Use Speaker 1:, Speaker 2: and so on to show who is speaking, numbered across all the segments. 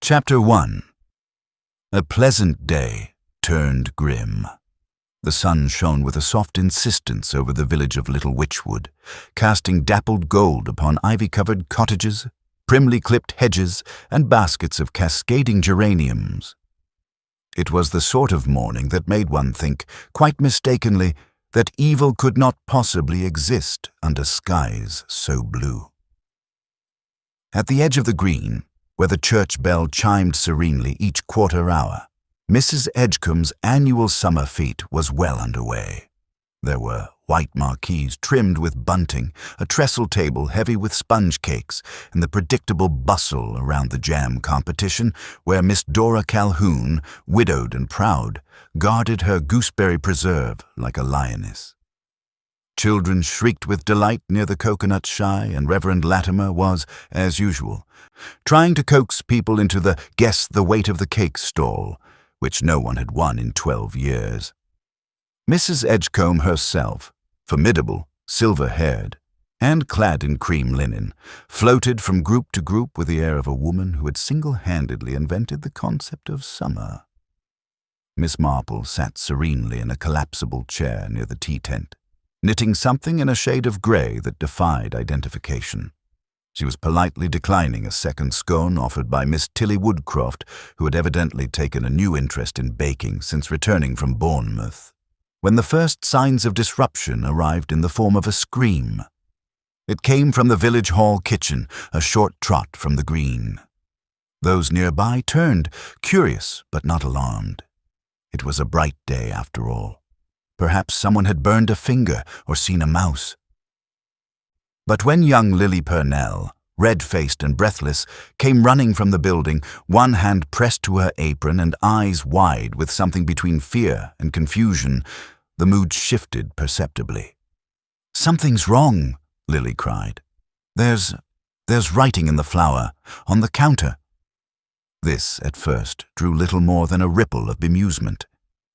Speaker 1: Chapter 1. A pleasant day turned grim. The sun shone with a soft insistence over the village of Little Witchwood, casting dappled gold upon ivy-covered cottages, primly clipped hedges, and baskets of cascading geraniums. It was the sort of morning that made one think, quite mistakenly, that evil could not possibly exist under skies so blue. At the edge of the green, where the church bell chimed serenely each quarter hour, Mrs. Edgecombe's annual summer fete was well underway. There were white marquees trimmed with bunting, a trestle table heavy with sponge cakes, and the predictable bustle around the jam competition where Miss Dora Calhoun, widowed and proud, guarded her gooseberry preserve like a lioness. Children shrieked with delight near the coconut shy, and Reverend Latimer was, as usual, trying to coax people into the guess the weight of the cake stall, which no one had won in 12 years. Mrs. Edgecombe herself, formidable, silver-haired, and clad in cream linen, floated from group to group with the air of a woman who had single-handedly invented the concept of summer. Miss Marple sat serenely in a collapsible chair near the tea tent, knitting something in a shade of grey that defied identification. She was politely declining a second scone offered by Miss Tilly Woodcroft, who had evidently taken a new interest in baking since returning from Bournemouth, when the first signs of disruption arrived in the form of a scream. It came from the village hall kitchen, a short trot from the green. Those nearby turned, curious but not alarmed. It was a bright day after all. Perhaps someone had burned a finger or seen a mouse. But when young Lily Purnell, red-faced and breathless, came running from the building, one hand pressed to her apron and eyes wide with something between fear and confusion, the mood shifted perceptibly. "Something's wrong," Lily cried. There's writing in the flour, on the counter." This, at first, drew little more than a ripple of bemusement.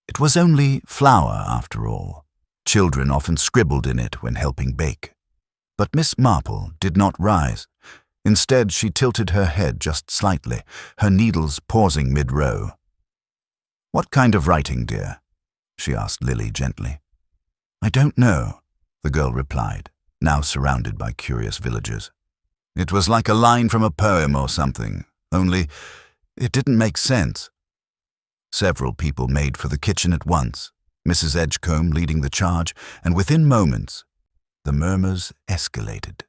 Speaker 1: It was only flour, after all. Children often scribbled in it when helping bake. But Miss Marple did not rise. Instead, she tilted her head just slightly, her needles pausing mid-row. "What kind of writing, dear?" she asked Lily gently. "I don't know," the girl replied, now surrounded by curious villagers. "It was like a line from a poem or something, only it didn't make sense." Several people made for the kitchen at once, Mrs. Edgecombe leading the charge, and within moments, the murmurs escalated.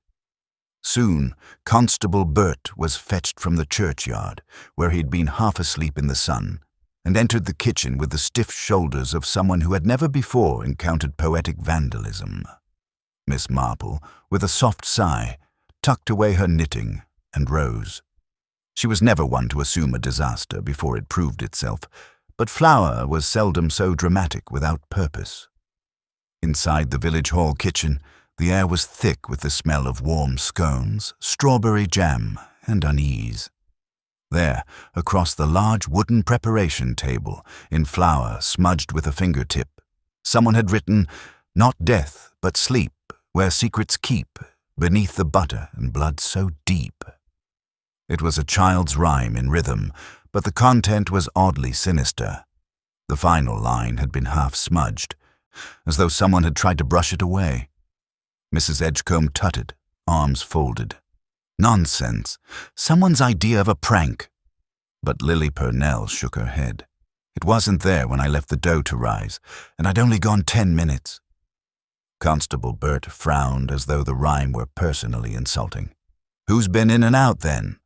Speaker 1: Soon, Constable Burt was fetched from the churchyard, where he'd been half asleep in the sun, and entered the kitchen with the stiff shoulders of someone who had never before encountered poetic vandalism. Miss Marple, with a soft sigh, tucked away her knitting and rose. She was never one to assume a disaster before it proved itself, but flour was seldom so dramatic without purpose. Inside the village hall kitchen, the air was thick with the smell of warm scones, strawberry jam, and unease. There, across the large wooden preparation table, in flour smudged with a fingertip, someone had written, "Not death, but sleep, where secrets keep, beneath the butter and blood so deep." It was a child's rhyme in rhythm, but the content was oddly sinister. The final line had been half smudged, as though someone had tried to brush it away. Mrs. Edgecombe tutted, arms folded. Nonsense, someone's idea of a prank. But Lily Purnell shook her head. "It wasn't there when I left the dough to rise, and I'd only gone 10 minutes. Constable Burt frowned as though the rhyme were personally insulting. "Who's been in and out, then?"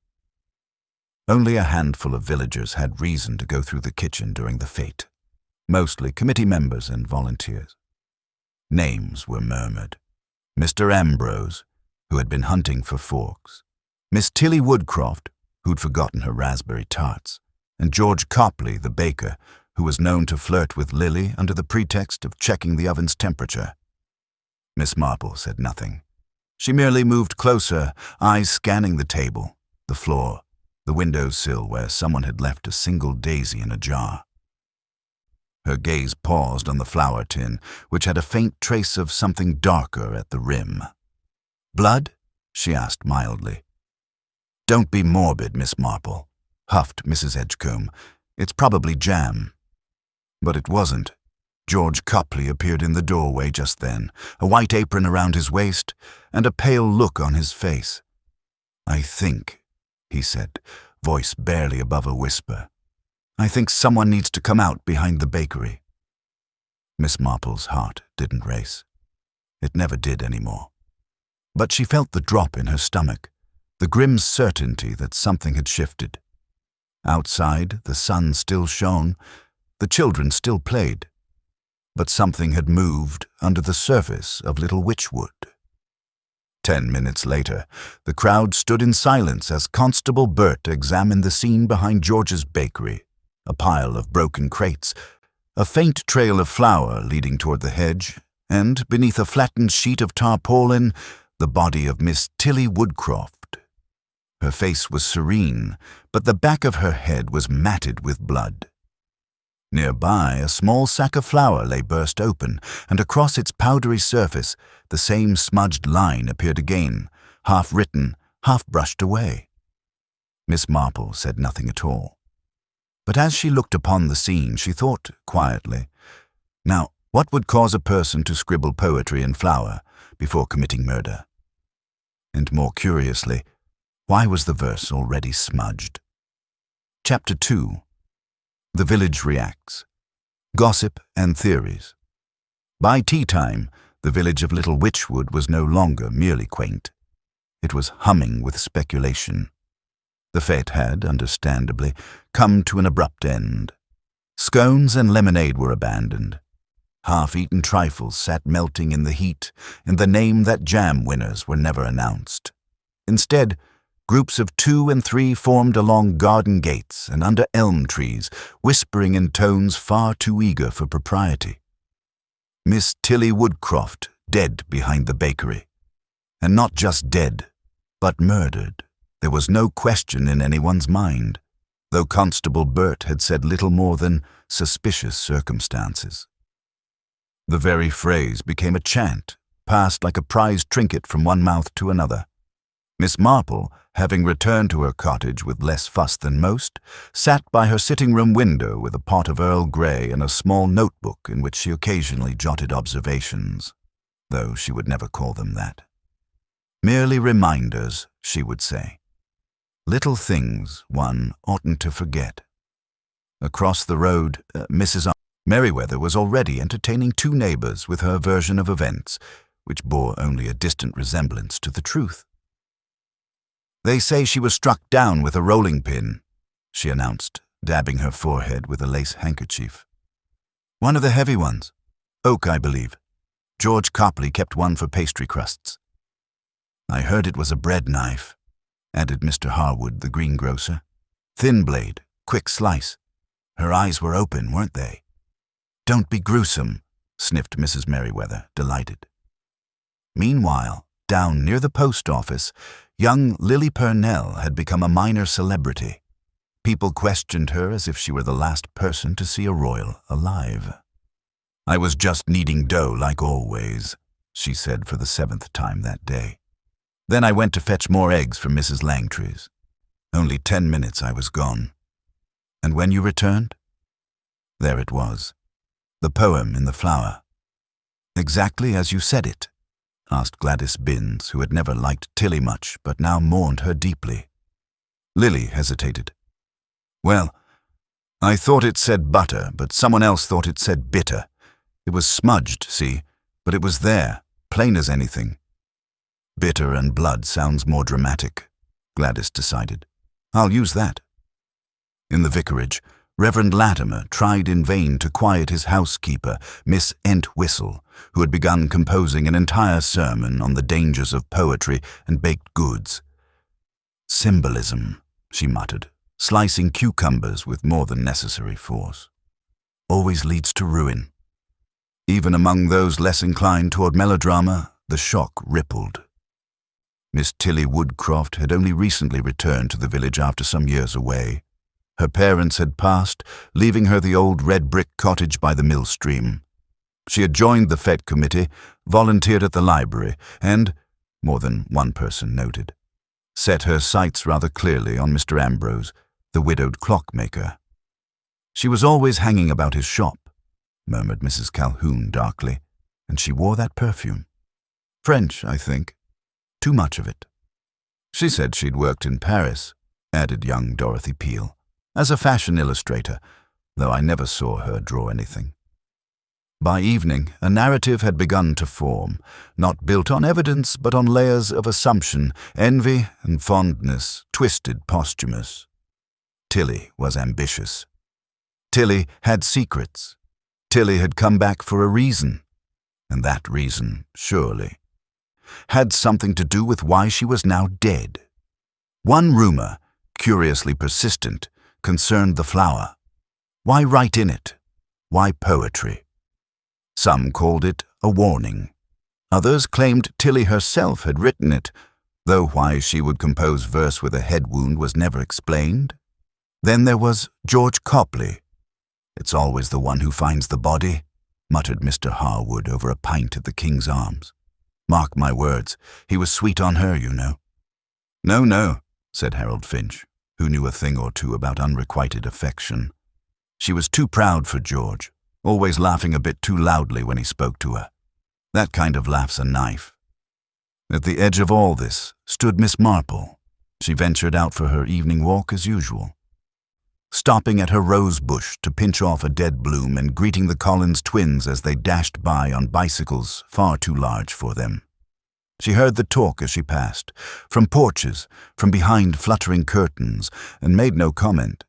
Speaker 1: Only a handful of villagers had reason to go through the kitchen during the fete, mostly committee members and volunteers. Names were murmured. Mr. Ambrose, who had been hunting for forks, Miss Tilly Woodcroft, who'd forgotten her raspberry tarts, and George Copley, the baker, who was known to flirt with Lily under the pretext of checking the oven's temperature. Miss Marple said nothing. She merely moved closer, eyes scanning the table, the floor, the windowsill where someone had left a single daisy in a jar. Her gaze paused on the flour tin, which had a faint trace of something darker at the rim. "Blood?" she asked mildly. "Don't be morbid, Miss Marple. huffed Mrs. Edgecombe. "It's probably jam." But it wasn't. George Copley appeared in the doorway just then, a white apron around his waist and a pale look on his face. "I think," he said, voice barely above a whisper, "I think someone needs to come out behind the bakery." Miss Marple's heart didn't race. It never did anymore. But she felt the drop in her stomach, the grim certainty that something had shifted. Outside, the sun still shone, the children still played, but something had moved under the surface of Little Witchwood. 10 minutes later, the crowd stood in silence as Constable Burt examined the scene behind George's bakery, a pile of broken crates, a faint trail of flour leading toward the hedge, and, beneath a flattened sheet of tarpaulin, the body of Miss Tilly Woodcroft. Her face was serene, but the back of her head was matted with blood. Nearby, a small sack of flour lay burst open, and across its powdery surface, the same smudged line appeared again, half written, half brushed away. Miss Marple said nothing at all. But as she looked upon the scene, she thought quietly, now, what would cause a person to scribble poetry in flour before committing murder? And more curiously, why was the verse already smudged? Chapter 2. The Village Reacts. Gossip and Theories. By tea-time, the village of Little Witchwood was no longer merely quaint. It was humming with speculation. The fete had, understandably, come to an abrupt end. Scones and lemonade were abandoned. Half-eaten trifles sat melting in the heat, and the name that jam winners were never announced. Instead, groups of 2 and 3 formed along garden gates and under elm trees, whispering in tones far too eager for propriety. Miss Tilly Woodcroft dead behind the bakery. And not just dead, but murdered. There was no question in anyone's mind, though Constable Burt had said little more than suspicious circumstances. The very phrase became a chant, passed like a prized trinket from one mouth to another. Miss Marple, having returned to her cottage with less fuss than most, sat by her sitting-room window with a pot of Earl Grey and a small notebook in which she occasionally jotted observations, though she would never call them that. Merely reminders, she would say. Little things one oughtn't to forget. Across the road, Mrs. Merriweather was already entertaining 2 neighbors with her version of events, which bore only a distant resemblance to the truth. "They say she was struck down with a rolling pin," she announced, dabbing her forehead with a lace handkerchief. "One of the heavy ones. Oak, I believe. George Copley kept one for pastry crusts." "I heard it was a bread knife," added Mr. Harwood, the greengrocer. "Thin blade, quick slice. Her eyes were open, weren't they?" "Don't be gruesome," sniffed Mrs. Merriweather, delighted. Meanwhile, down near the post office, young Lily Purnell had become a minor celebrity. People questioned her as if she were the last person to see a royal alive. "I was just kneading dough like always," she said for the 7th time that day. "Then I went to fetch more eggs from Mrs. Langtry's. Only 10 minutes I was gone. And when you returned?" There it was, the poem in the flower. "Exactly as you said it?" asked Gladys Binns, who had never liked Tilly much, but now mourned her deeply. Lily hesitated. "Well, I thought it said butter, but someone else thought it said bitter. It was smudged, see, but it was there, plain as anything." "Bitter and blood sounds more dramatic," Gladys decided. "I'll use that." In the vicarage, Reverend Latimer tried in vain to quiet his housekeeper, Miss Entwistle, who had begun composing an entire sermon on the dangers of poetry and baked goods. "Symbolism," she muttered, slicing cucumbers with more than necessary force, "always leads to ruin." Even among those less inclined toward melodrama, the shock rippled. Miss Tilly Woodcroft had only recently returned to the village after some years away. Her parents had passed, leaving her the old red-brick cottage by the mill stream. She had joined the fete committee, volunteered at the library, and, more than one person noted, set her sights rather clearly on Mr. Ambrose, the widowed clockmaker. "She was always hanging about his shop," murmured Mrs. Calhoun darkly, "and she wore that perfume. French, I think. Too much of it." "She said she'd worked in Paris," added young Dorothy Peel, "as a fashion illustrator, though I never saw her draw anything." By evening, a narrative had begun to form, not built on evidence but on layers of assumption, envy and fondness, twisted posthumous. Tilly was ambitious. Tilly had secrets. Tilly had come back for a reason, and that reason, surely, had something to do with why she was now dead. One rumor, curiously persistent, concerned the flower. Why write in it? Why poetry? Some called it a warning. Others claimed Tilly herself had written it, though why she would compose verse with a head wound was never explained. Then there was George Copley. "It's always the one who finds the body," muttered Mr. Harwood over a pint at the King's Arms. "Mark my words, he was sweet on her, you know." "No, no," said Harold Finch, who knew a thing or two about unrequited affection. "She was too proud for George, always laughing a bit too loudly when he spoke to her. That kind of laugh's a knife." At the edge of all this stood Miss Marple. She ventured out for her evening walk as usual, stopping at her rose bush to pinch off a dead bloom and greeting the Collins twins as they dashed by on bicycles far too large for them. She heard the talk as she passed, from porches, from behind fluttering curtains, and made no comment,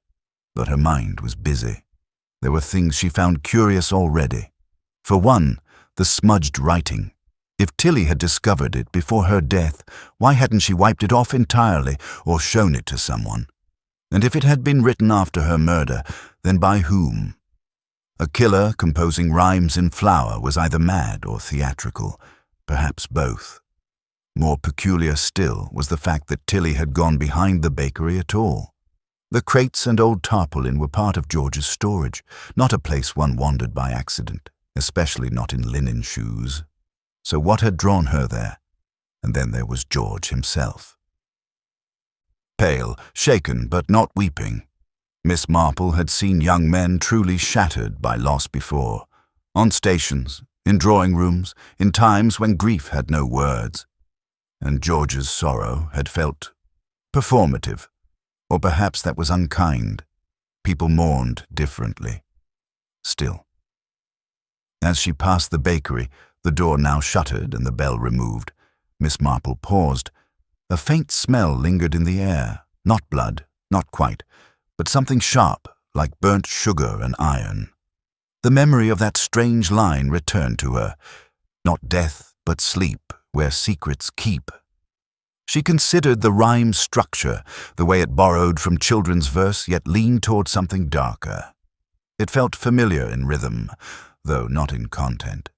Speaker 1: but her mind was busy. There were things she found curious already. For one, the smudged writing. If Tilly had discovered it before her death, why hadn't she wiped it off entirely or shown it to someone? And if it had been written after her murder, then by whom? A killer composing rhymes in flower was either mad or theatrical, perhaps both. More peculiar still was the fact that Tilly had gone behind the bakery at all. The crates and old tarpaulin were part of George's storage, not a place one wandered by accident, especially not in linen shoes. So what had drawn her there? And then there was George himself. Pale, shaken, but not weeping, Miss Marple had seen young men truly shattered by loss before, on stations, in drawing rooms, in times when grief had no words. And George's sorrow had felt performative. Or perhaps that was unkind. People mourned differently. Still. As she passed the bakery, the door now shuttered and the bell removed, Miss Marple paused. A faint smell lingered in the air, not blood, not quite, but something sharp, like burnt sugar and iron. The memory of that strange line returned to her. Not death, but sleep, where secrets keep. She considered the rhyme structure, the way it borrowed from children's verse yet leaned toward something darker. It felt familiar in rhythm, though not in content.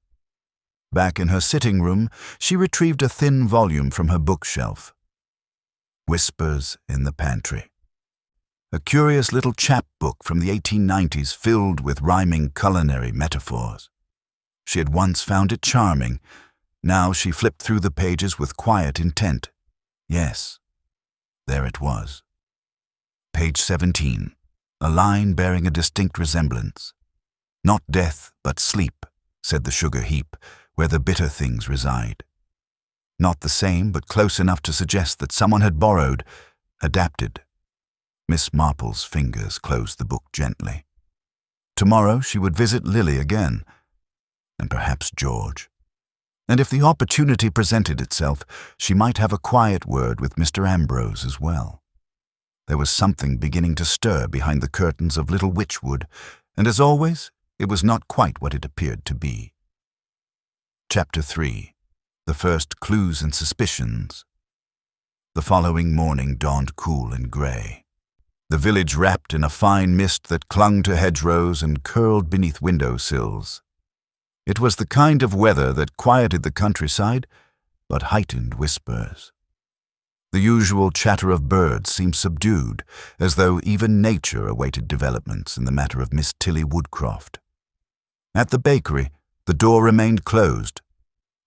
Speaker 1: Back in her sitting room, she retrieved a thin volume from her bookshelf. Whispers in the Pantry. A curious little chapbook from the 1890s filled with rhyming culinary metaphors. She had once found it charming. Now she flipped through the pages with quiet intent. Yes, there it was. Page 17, a line bearing a distinct resemblance. "Not death, but sleep," said the sugar heap, "where the bitter things reside." Not the same, but close enough to suggest that someone had borrowed, adapted. Miss Marple's fingers closed the book gently. Tomorrow she would visit Lily again, and perhaps George. And if the opportunity presented itself, she might have a quiet word with Mr. Ambrose as well. There was something beginning to stir behind the curtains of Little Witchwood, and as always, it was not quite what it appeared to be. Chapter 3. The First Clues and Suspicions. The following morning dawned cool and grey. The village wrapped in a fine mist that clung to hedgerows and curled beneath window sills. It was the kind of weather that quieted the countryside, but heightened whispers. The usual chatter of birds seemed subdued, as though even nature awaited developments in the matter of Miss Tilly Woodcroft. At the bakery, the door remained closed.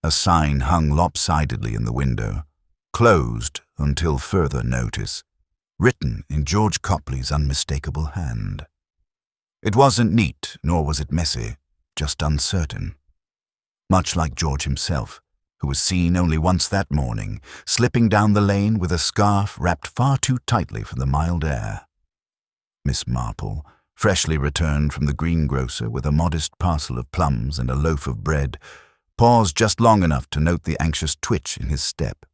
Speaker 1: A sign hung lopsidedly in the window, "Closed until further notice," written in George Copley's unmistakable hand. It wasn't neat, nor was it messy, just uncertain. Much like George himself, who was seen only once that morning, slipping down the lane with a scarf wrapped far too tightly for the mild air. Miss Marple, freshly returned from the greengrocer with a modest parcel of plums and a loaf of bread, paused just long enough to note the anxious twitch in his step,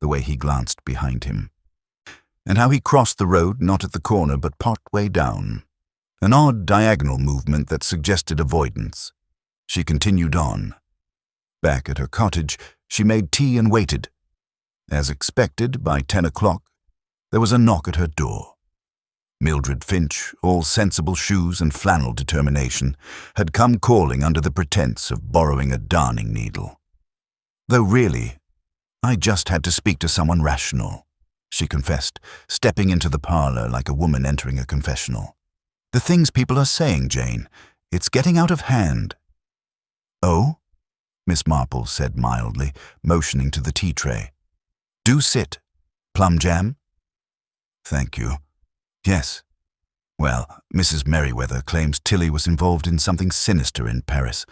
Speaker 1: the way he glanced behind him, and how he crossed the road not at the corner but part way down, an odd diagonal movement that suggested avoidance. She continued on. Back at her cottage, she made tea and waited. As expected, by 10 o'clock, there was a knock at her door. Mildred Finch, all sensible shoes and flannel determination, had come calling under the pretense of borrowing a darning needle. Though really, I just had to speak to someone rational, she confessed, stepping into the parlor like a woman entering a confessional. The things people are saying, Jane, it's getting out of hand. Oh? Miss Marple said mildly, motioning to the tea tray. Do sit. Plum jam? Thank you. Yes. Well, Mrs. Merriweather claims Tilly was involved in something sinister in Paris,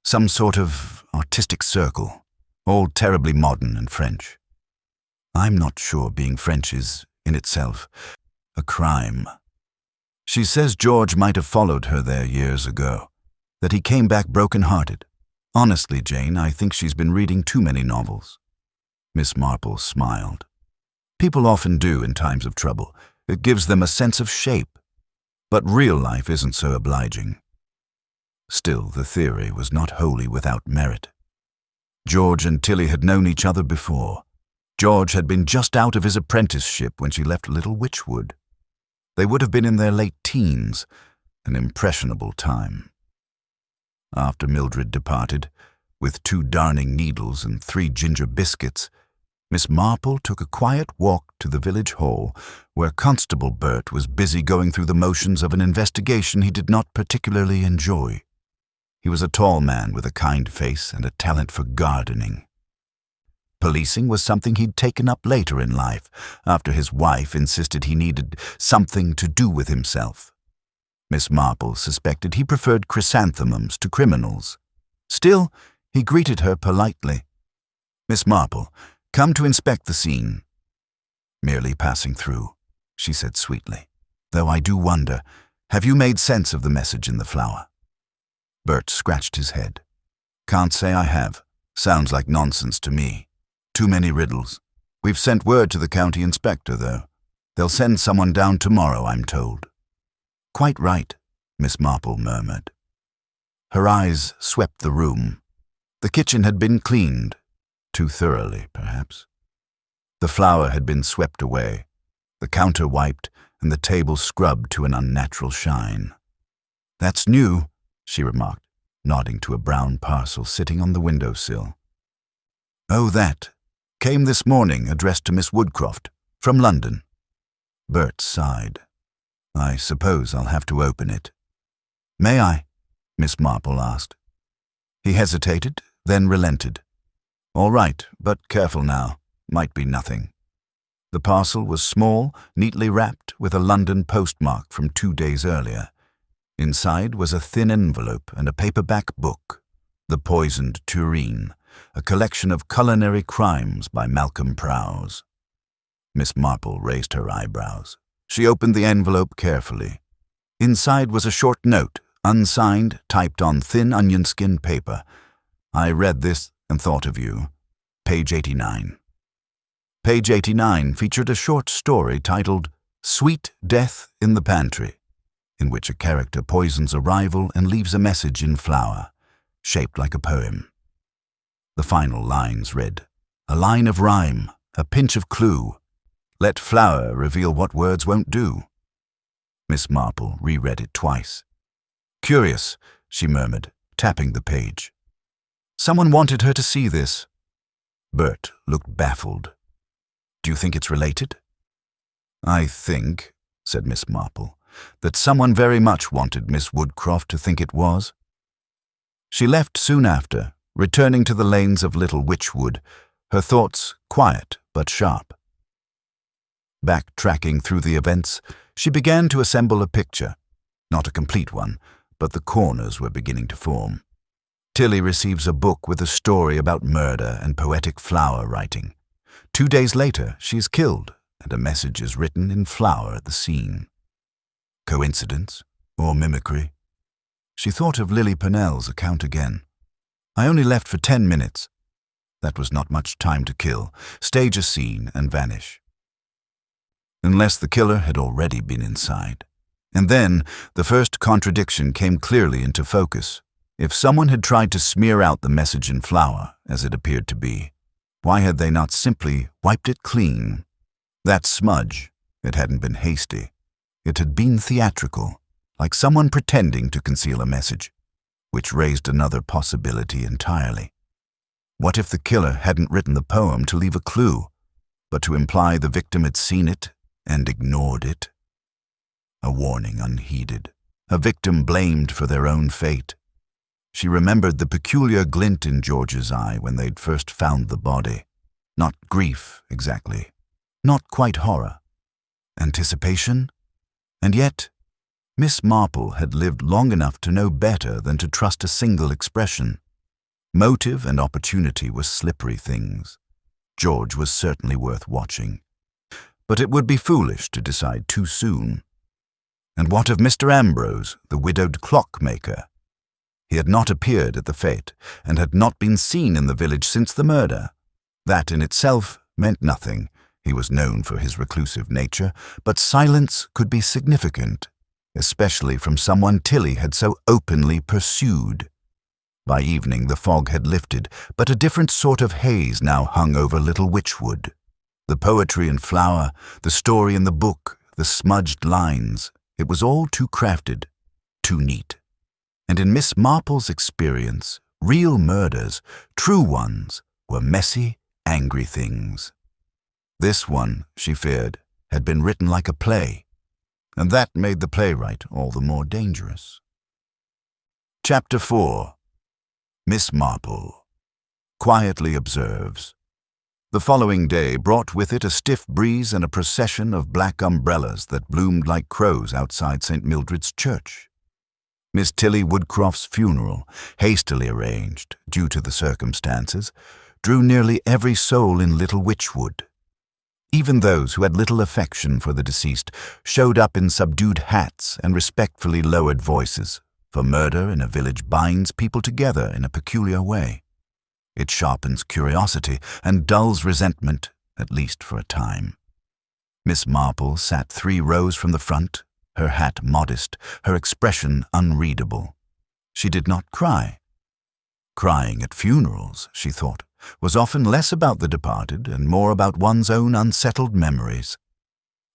Speaker 1: some sort of artistic circle, all terribly modern and French. I'm not sure being French is, in itself, a crime. She says George might have followed her there years ago, that he came back broken-hearted. Honestly, Jane, I think she's been reading too many novels. Miss Marple smiled. People often do in times of trouble. It gives them a sense of shape. But real life isn't so obliging. Still, the theory was not wholly without merit. George and Tilly had known each other before. George had been just out of his apprenticeship when she left Little Witchwood. They would have been in their late teens, an impressionable time. After Mildred departed, with 2 darning needles and 3 ginger biscuits, Miss Marple took a quiet walk to the village hall, where Constable Burt was busy going through the motions of an investigation he did not particularly enjoy. He was a tall man with a kind face and a talent for gardening. Policing was something he'd taken up later in life, after his wife insisted he needed something to do with himself. Miss Marple suspected he preferred chrysanthemums to criminals. Still, he greeted her politely. Miss Marple, come to inspect the scene. Merely passing through, she said sweetly. Though I do wonder, have you made sense of the message in the flower? Bert scratched his head. Can't say I have. Sounds like nonsense to me. Too many riddles. We've sent word to the county inspector, though. They'll send someone down tomorrow, I'm told. Quite right, Miss Marple murmured. Her eyes swept the room. The kitchen had been cleaned. Too thoroughly, perhaps. The flour had been swept away, the counter wiped, and the table scrubbed to an unnatural shine. That's new, she remarked, nodding to a brown parcel sitting on the windowsill. Oh, that. Came this morning, addressed to Miss Woodcroft, from London. Bert sighed. I suppose I'll have to open it. May I? Miss Marple asked. He hesitated, then relented. All right, but careful now. Might be nothing. The parcel was small, neatly wrapped, with a London postmark from 2 days earlier. Inside was a thin envelope and a paperback book, The Poisoned Tureen, a collection of culinary crimes by Malcolm Prowse. Miss Marple raised her eyebrows. She opened the envelope carefully. Inside was a short note, unsigned, typed on thin onion skin paper. I read this and thought of you. Page 89. Page 89 featured a short story titled Sweet Death in the Pantry, in which a character poisons a rival and leaves a message in flour, shaped like a poem. The final lines read, a line of rhyme, a pinch of clue. Let flour reveal what words won't do. Miss Marple reread it twice. Curious, she murmured, tapping the page. Someone wanted her to see this. Bert looked baffled. Do you think it's related? I think, said Miss Marple, that someone very much wanted Miss Woodcroft to think it was. She left soon after, returning to the lanes of Little Witchwood, her thoughts quiet but sharp. Backtracking through the events, she began to assemble a picture. Not a complete one, but the corners were beginning to form. Tilly receives a book with a story about murder and poetic flower writing. 2 days later, she is killed, and a message is written in flower at the scene. Coincidence or mimicry? She thought of Lily Purnell's account again. I only left for 10 minutes. That was not much time to kill, stage a scene and vanish. Unless the killer had already been inside. And then the first contradiction came clearly into focus. If someone had tried to smear out the message in flour, as it appeared to be, why had they not simply wiped it clean? That smudge, it hadn't been hasty. It had been theatrical, like someone pretending to conceal a message, which raised another possibility entirely. What if the killer hadn't written the poem to leave a clue, but to imply the victim had seen it and ignored it? A warning unheeded, a victim blamed for their own fate. She remembered the peculiar glint in George's eye when they'd first found the body. Not grief, exactly. Not quite horror. Anticipation? And yet, Miss Marple had lived long enough to know better than to trust a single expression. Motive and opportunity were slippery things. George was certainly worth watching. But it would be foolish to decide too soon. And what of Mr. Ambrose, the widowed clockmaker? He had not appeared at the fête, and had not been seen in the village since the murder. That in itself meant nothing. He was known for his reclusive nature, but silence could be significant, especially from someone Tilly had so openly pursued. By evening the fog had lifted, but a different sort of haze now hung over Little Witchwood. The poetry in flower, the story in the book, the smudged lines, it was all too crafted, too neat. And in Miss Marple's experience, real murders, true ones, were messy, angry things. This one, she feared, had been written like a play, and that made the playwright all the more dangerous. Chapter 4. Miss Marple quietly observes. The following day brought with it a stiff breeze and a procession of black umbrellas that bloomed like crows outside St. Mildred's Church. Miss Tilly Woodcroft's funeral, hastily arranged due to the circumstances, drew nearly every soul in Little Witchwood. Even those who had little affection for the deceased showed up in subdued hats and respectfully lowered voices, for murder in a village binds people together in a peculiar way. It sharpens curiosity and dulls resentment, at least for a time. Miss Marple sat 3 rows from the front, her hat modest, her expression unreadable. She did not cry. Crying at funerals, she thought, was often less about the departed and more about one's own unsettled memories.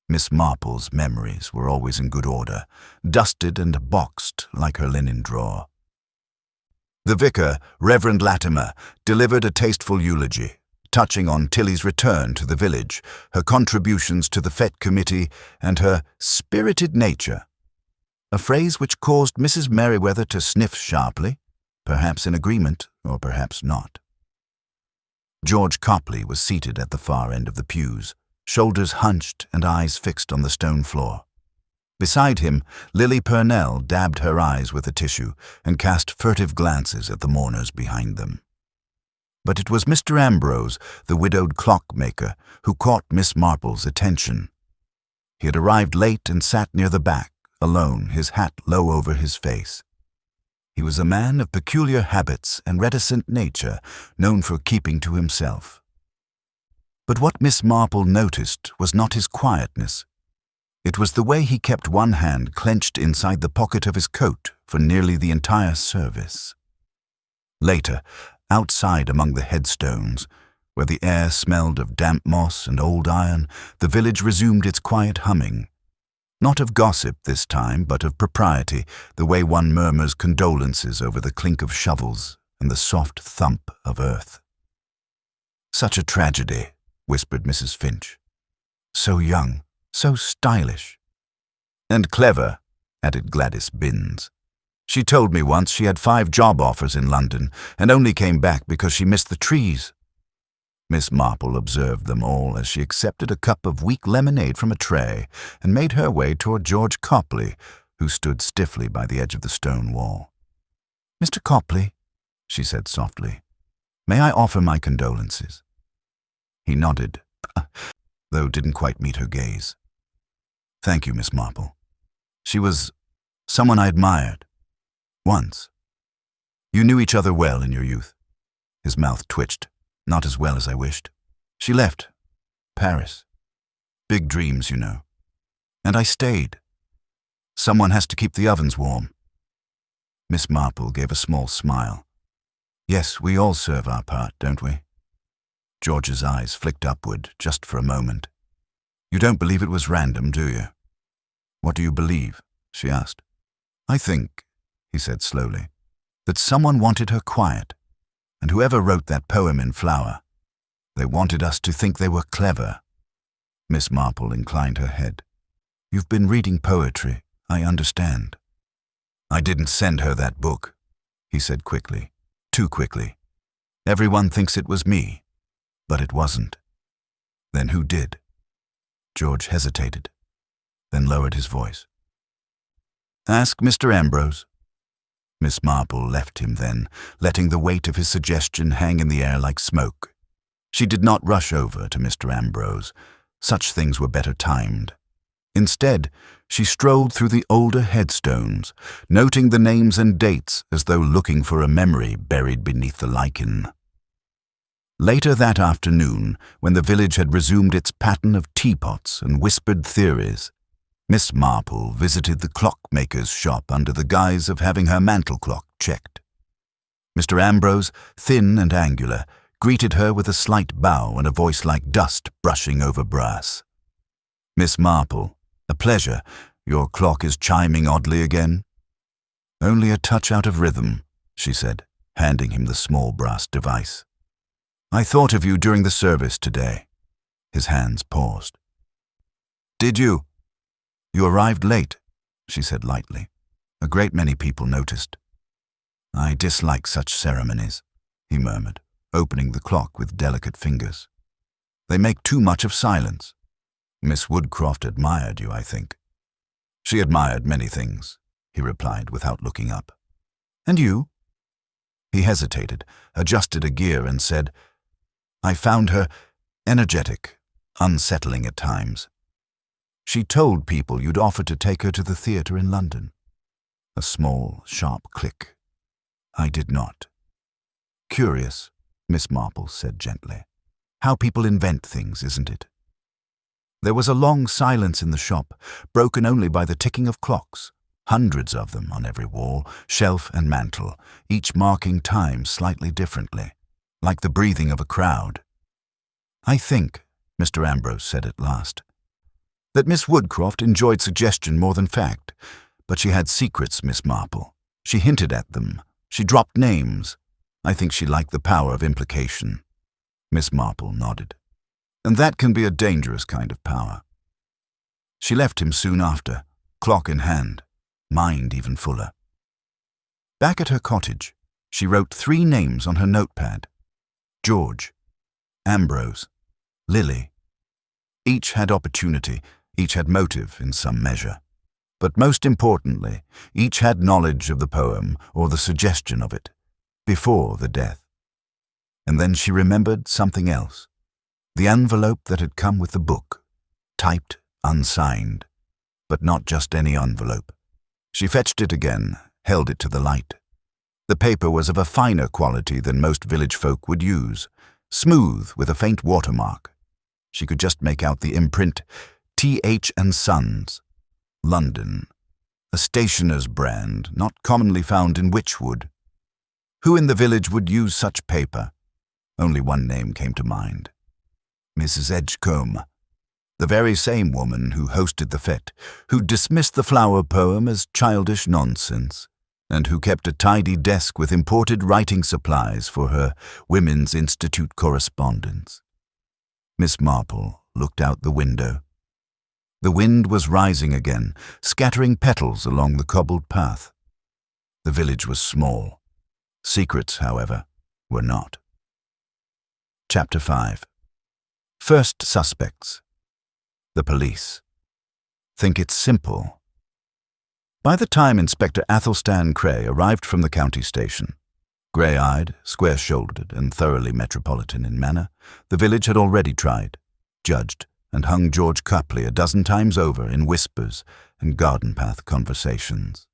Speaker 1: Miss Marple's memories were always in good order, dusted and boxed like her linen drawer. The vicar, Reverend Latimer, delivered a tasteful eulogy, touching on Tilly's return to the village, her contributions to the fête committee, and her spirited nature, a phrase which caused Mrs. Merriweather to sniff sharply, perhaps in agreement or perhaps not. George Copley was seated at the far end of the pews, shoulders hunched and eyes fixed on the stone floor. Beside him, Lily Purnell dabbed her eyes with a tissue and cast furtive glances at the mourners behind them. But it was Mr. Ambrose, the widowed clockmaker, who caught Miss Marple's attention. He had arrived late and sat near the back, alone, his hat low over his face. He was a man of peculiar habits and reticent nature, known for keeping to himself. But what Miss Marple noticed was not his quietness. It was the way he kept one hand clenched inside the pocket of his coat for nearly the entire service. Later, outside among the headstones, where the air smelled of damp moss and old iron, the village resumed its quiet humming. Not of gossip this time, but of propriety, the way one murmurs condolences over the clink of shovels and the soft thump of earth. "Such a tragedy," whispered Mrs. Finch. "So young, so stylish." "And clever," added Gladys Binns. "She told me once she had 5 job offers in London and only came back because she missed the trees." Miss Marple observed them all as she accepted a cup of weak lemonade from a tray and made her way toward George Copley, who stood stiffly by the edge of the stone wall. "Mr. Copley," she said softly, "may I offer my condolences?" He nodded, though didn't quite meet her gaze. "Thank you, Miss Marple. She was someone I admired. Once. You knew each other well in your youth." His mouth twitched. "Not as well as I wished. She left. Paris. Big dreams, you know. And I stayed. Someone has to keep the ovens warm." Miss Marple gave a small smile. "Yes, we all serve our part, don't we?" George's eyes flicked upward just for a moment. "You don't believe it was random, do you?" "What do you believe?" she asked. "I think," he said slowly, "that someone wanted her quiet. And whoever wrote that poem in flower, they wanted us to think they were clever." Miss Marple inclined her head. "You've been reading poetry, I understand." "I didn't send her that book," he said quickly, too quickly. "Everyone thinks it was me, but it wasn't." "Then who did?" George hesitated, then lowered his voice. "Ask Mr. Ambrose." Miss Marple left him then, letting the weight of his suggestion hang in the air like smoke. She did not rush over to Mr. Ambrose. Such things were better timed. Instead, she strolled through the older headstones, noting the names and dates as though looking for a memory buried beneath the lichen. Later that afternoon, when the village had resumed its pattern of teapots and whispered theories, Miss Marple visited the clockmaker's shop under the guise of having her mantel clock checked. Mr. Ambrose, thin and angular, greeted her with a slight bow and a voice like dust brushing over brass. "Miss Marple, a pleasure. Your clock is chiming oddly again." "Only a touch out of rhythm," she said, handing him the small brass device. "I thought of you during the service today." His hands paused. "Did you?" "You arrived late," she said lightly. "A great many people noticed." "I dislike such ceremonies," he murmured, opening the clock with delicate fingers. "They make too much of silence. Miss Woodcroft admired you, I think." "She admired many things," he replied without looking up. "And you?" He hesitated, adjusted a gear and said, "I found her energetic, unsettling at times. She told people you'd offered to take her to the theatre in London." A small, sharp click. "I did not." "Curious," Miss Marple said gently. "How people invent things, isn't it?" There was a long silence in the shop, broken only by the ticking of clocks, hundreds of them on every wall, shelf and mantel, each marking time slightly differently, like the breathing of a crowd. "I think," Mr. Ambrose said at last, "that Miss Woodcroft enjoyed suggestion more than fact. But she had secrets, Miss Marple. She hinted at them. She dropped names. I think she liked the power of implication." Miss Marple nodded. "And that can be a dangerous kind of power." She left him soon after, clock in hand, mind even fuller. Back at her cottage, she wrote 3 names on her notepad. George, Ambrose, Lily. Each had opportunity, each had motive in some measure. But most importantly, each had knowledge of the poem or the suggestion of it, before the death. And then she remembered something else. The envelope that had come with the book, typed, unsigned. But not just any envelope. She fetched it again, held it to the light. The paper was of a finer quality than most village folk would use, smooth with a faint watermark. She could just make out the imprint, T.H. and Sons, London, a stationer's brand not commonly found in Wychwood. Who in the village would use such paper? Only one name came to mind. Mrs. Edgecombe, the very same woman who hosted the fete, who dismissed the flower poem as childish nonsense, and who kept a tidy desk with imported writing supplies for her Women's Institute correspondence. Miss Marple looked out the window. The wind was rising again, scattering petals along the cobbled path. The village was small. Secrets, however, were not. Chapter 5. First Suspects. The Police. Think it's simple. By the time Inspector Athelstan Cray arrived from the county station, grey-eyed, square-shouldered, and thoroughly metropolitan in manner, the village had already tried, judged, and hung George Copley a dozen times over in whispers and garden-path conversations.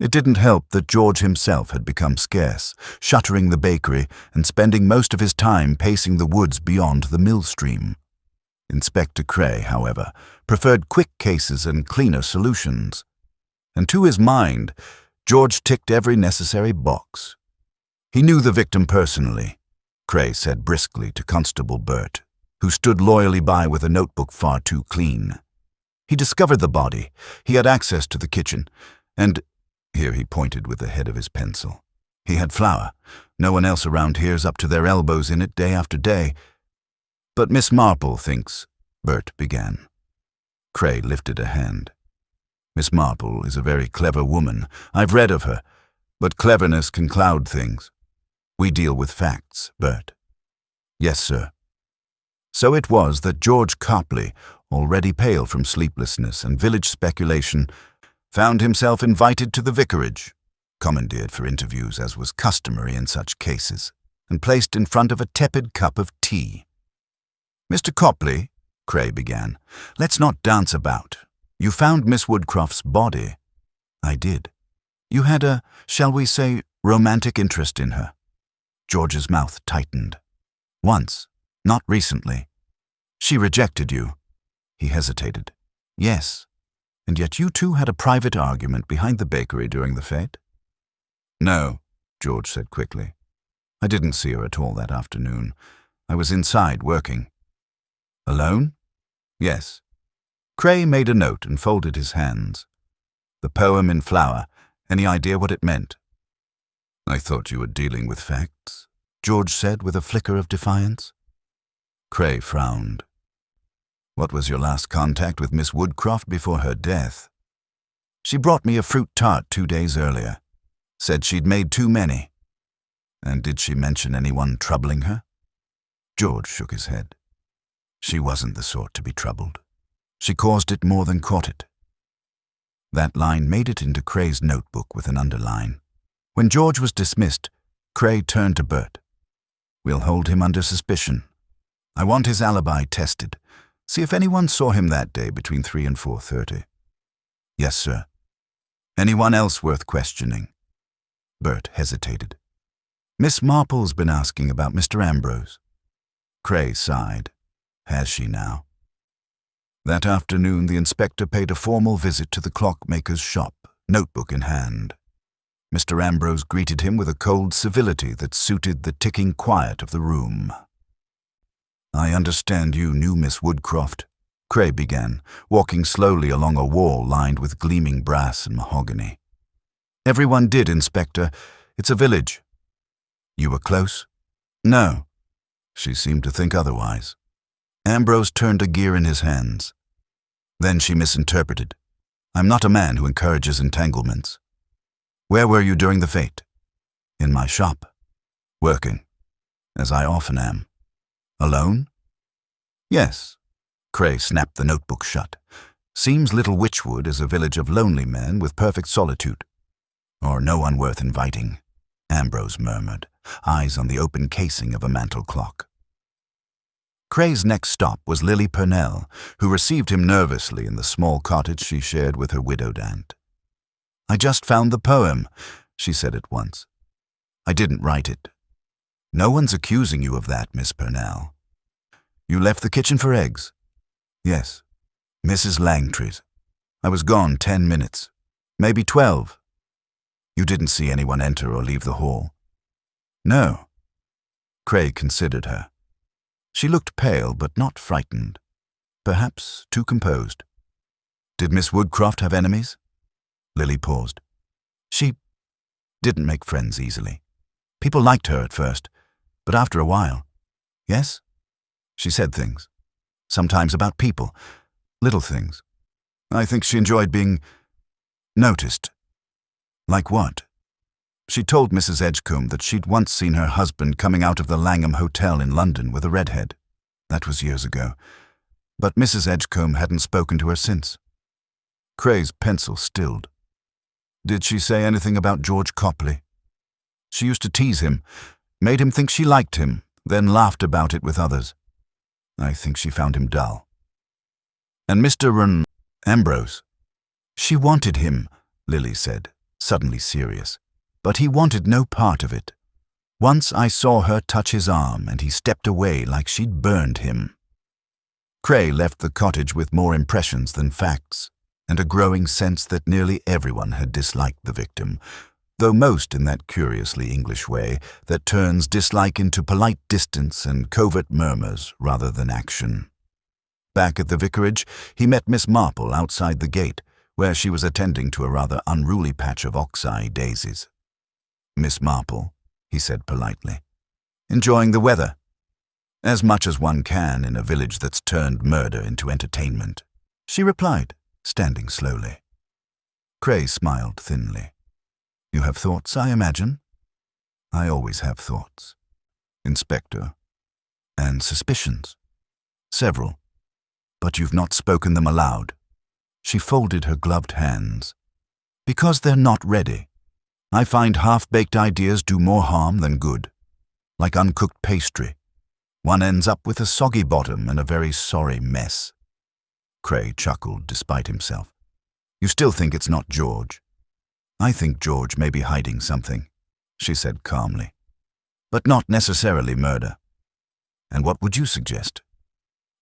Speaker 1: It didn't help that George himself had become scarce, shuttering the bakery and spending most of his time pacing the woods beyond the mill stream. Inspector Cray, however, preferred quick cases and cleaner solutions. And to his mind, George ticked every necessary box. He knew the victim personally, Cray said briskly to Constable Burt, who stood loyally by with a notebook far too clean. He discovered the body, he had access to the kitchen, and here he pointed with the head of his pencil. He had flour. No one else around here's up to their elbows in it day after day. But Miss Marple thinks, Bert began. Cray lifted a hand. Miss Marple is a very clever woman. I've read of her. But cleverness can cloud things. We deal with facts, Bert. Yes, sir. So it was that George Copley, already pale from sleeplessness and village speculation, found himself invited to the vicarage, commandeered for interviews as was customary in such cases, and placed in front of a tepid cup of tea. Mr. Copley, Cray began, let's not dance about. You found Miss Woodcroft's body. I did. You had a, shall we say, romantic interest in her. George's mouth tightened. Once, not recently. She rejected you. He hesitated. Yes. And yet you two had a private argument behind the bakery during the fete? No, George said quickly. I didn't see her at all that afternoon. I was inside working. Alone? Yes. Cray made a note and folded his hands. The poem in flower, any idea what it meant? I thought you were dealing with facts, George said with a flicker of defiance. Cray frowned. What was your last contact with Miss Woodcroft before her death? She brought me a fruit tart 2 days earlier. Said she'd made too many. And did she mention anyone troubling her? George shook his head. She wasn't the sort to be troubled. She caused it more than caught it. That line made it into Cray's notebook with an underline. When George was dismissed, Cray turned to Bert. We'll hold him under suspicion. I want his alibi tested. See if anyone saw him that day between 3 and 4:30. Yes, sir. Anyone else worth questioning? Bert hesitated. Miss Marple's been asking about Mr. Ambrose. Cray sighed. Has she now? That afternoon, the inspector paid a formal visit to the clockmaker's shop, notebook in hand. Mr. Ambrose greeted him with a cold civility that suited the ticking quiet of the room. I understand you knew Miss Woodcroft, Cray began, walking slowly along a wall lined with gleaming brass and mahogany. Everyone did, Inspector. It's a village. You were close? No. She seemed to think otherwise. Ambrose turned a gear in his hands. Then she misinterpreted. I'm not a man who encourages entanglements. Where were you during the fete? In my shop. Working, as I often am. Alone? Yes. Cray snapped the notebook shut. Seems Little Witchwood is a village of lonely men with perfect solitude. Or no one worth inviting, Ambrose murmured, eyes on the open casing of a mantel clock. Cray's next stop was Lily Purnell, who received him nervously in the small cottage she shared with her widowed aunt. I just found the poem, she said at once. I didn't write it. No one's accusing you of that, Miss Purnell. You left the kitchen for eggs? Yes. Mrs. Langtry's. I was gone 10 minutes. Maybe 12. You didn't see anyone enter or leave the hall? No. Cray considered her. She looked pale but not frightened. Perhaps too composed. Did Miss Woodcroft have enemies? Lily paused. She didn't make friends easily. People liked her at first, but after a while. Yes? She said things. Sometimes about people. Little things. I think she enjoyed being noticed. Like what? She told Mrs. Edgecombe that she'd once seen her husband coming out of the Langham Hotel in London with a redhead. That was years ago. But Mrs. Edgecombe hadn't spoken to her since. Cray's pencil stilled. Did she say anything about George Copley? She used to tease him, made him think she liked him, then laughed about it with others. I think she found him dull. And Mr. Ambrose? She wanted him, Lily said, suddenly serious. But he wanted no part of it. Once I saw her touch his arm, and he stepped away like she'd burned him. Cray left the cottage with more impressions than facts, and a growing sense that nearly everyone had disliked the victim, though most in that curiously English way that turns dislike into polite distance and covert murmurs rather than action. Back at the vicarage, he met Miss Marple outside the gate, where she was attending to a rather unruly patch of oxeye daisies. Miss Marple, he said politely. Enjoying the weather? As much as one can in a village that's turned murder into entertainment, she replied, standing slowly. Cray smiled thinly. You have thoughts, I imagine? I always have thoughts, Inspector. And suspicions. Several. But you've not spoken them aloud. She folded her gloved hands. Because they're not ready. I find half-baked ideas do more harm than good. Like uncooked pastry. One ends up with a soggy bottom and a very sorry mess. Cray chuckled despite himself. You still think it's not George? I think George may be hiding something, she said calmly. But not necessarily murder. And what would you suggest?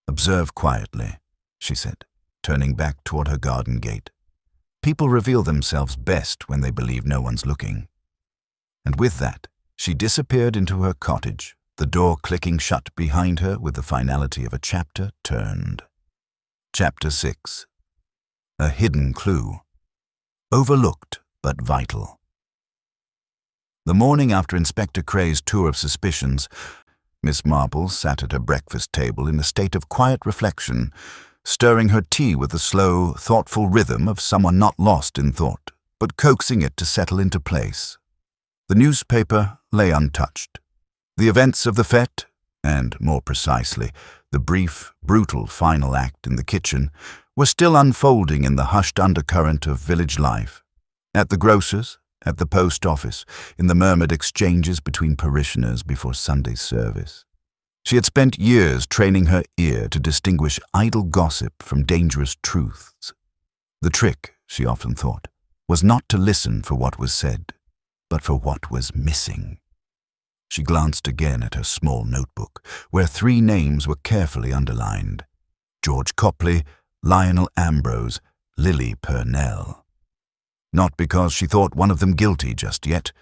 Speaker 1: Observe quietly, she said, turning back toward her garden gate. People reveal themselves best when they believe no one's looking. And with that, she disappeared into her cottage, the door clicking shut behind her with the finality of a chapter turned. Chapter 6. A hidden clue. Overlooked but vital. The morning after Inspector Cray's tour of suspicions, Miss Marple sat at her breakfast table in a state of quiet reflection, stirring her tea with the slow, thoughtful rhythm of someone not lost in thought, but coaxing it to settle into place. The newspaper lay untouched. The events of the fête, and more precisely, the brief, brutal final act in the kitchen, were still unfolding in the hushed undercurrent of village life. At the grocer's, at the post office, in the murmured exchanges between parishioners before Sunday service. She had spent years training her ear to distinguish idle gossip from dangerous truths. The trick, she often thought, was not to listen for what was said, but for what was missing. She glanced again at her small notebook, where 3 names were carefully underlined. George Copley, Lionel Ambrose, Lily Purnell. Not because she thought one of them guilty just yet,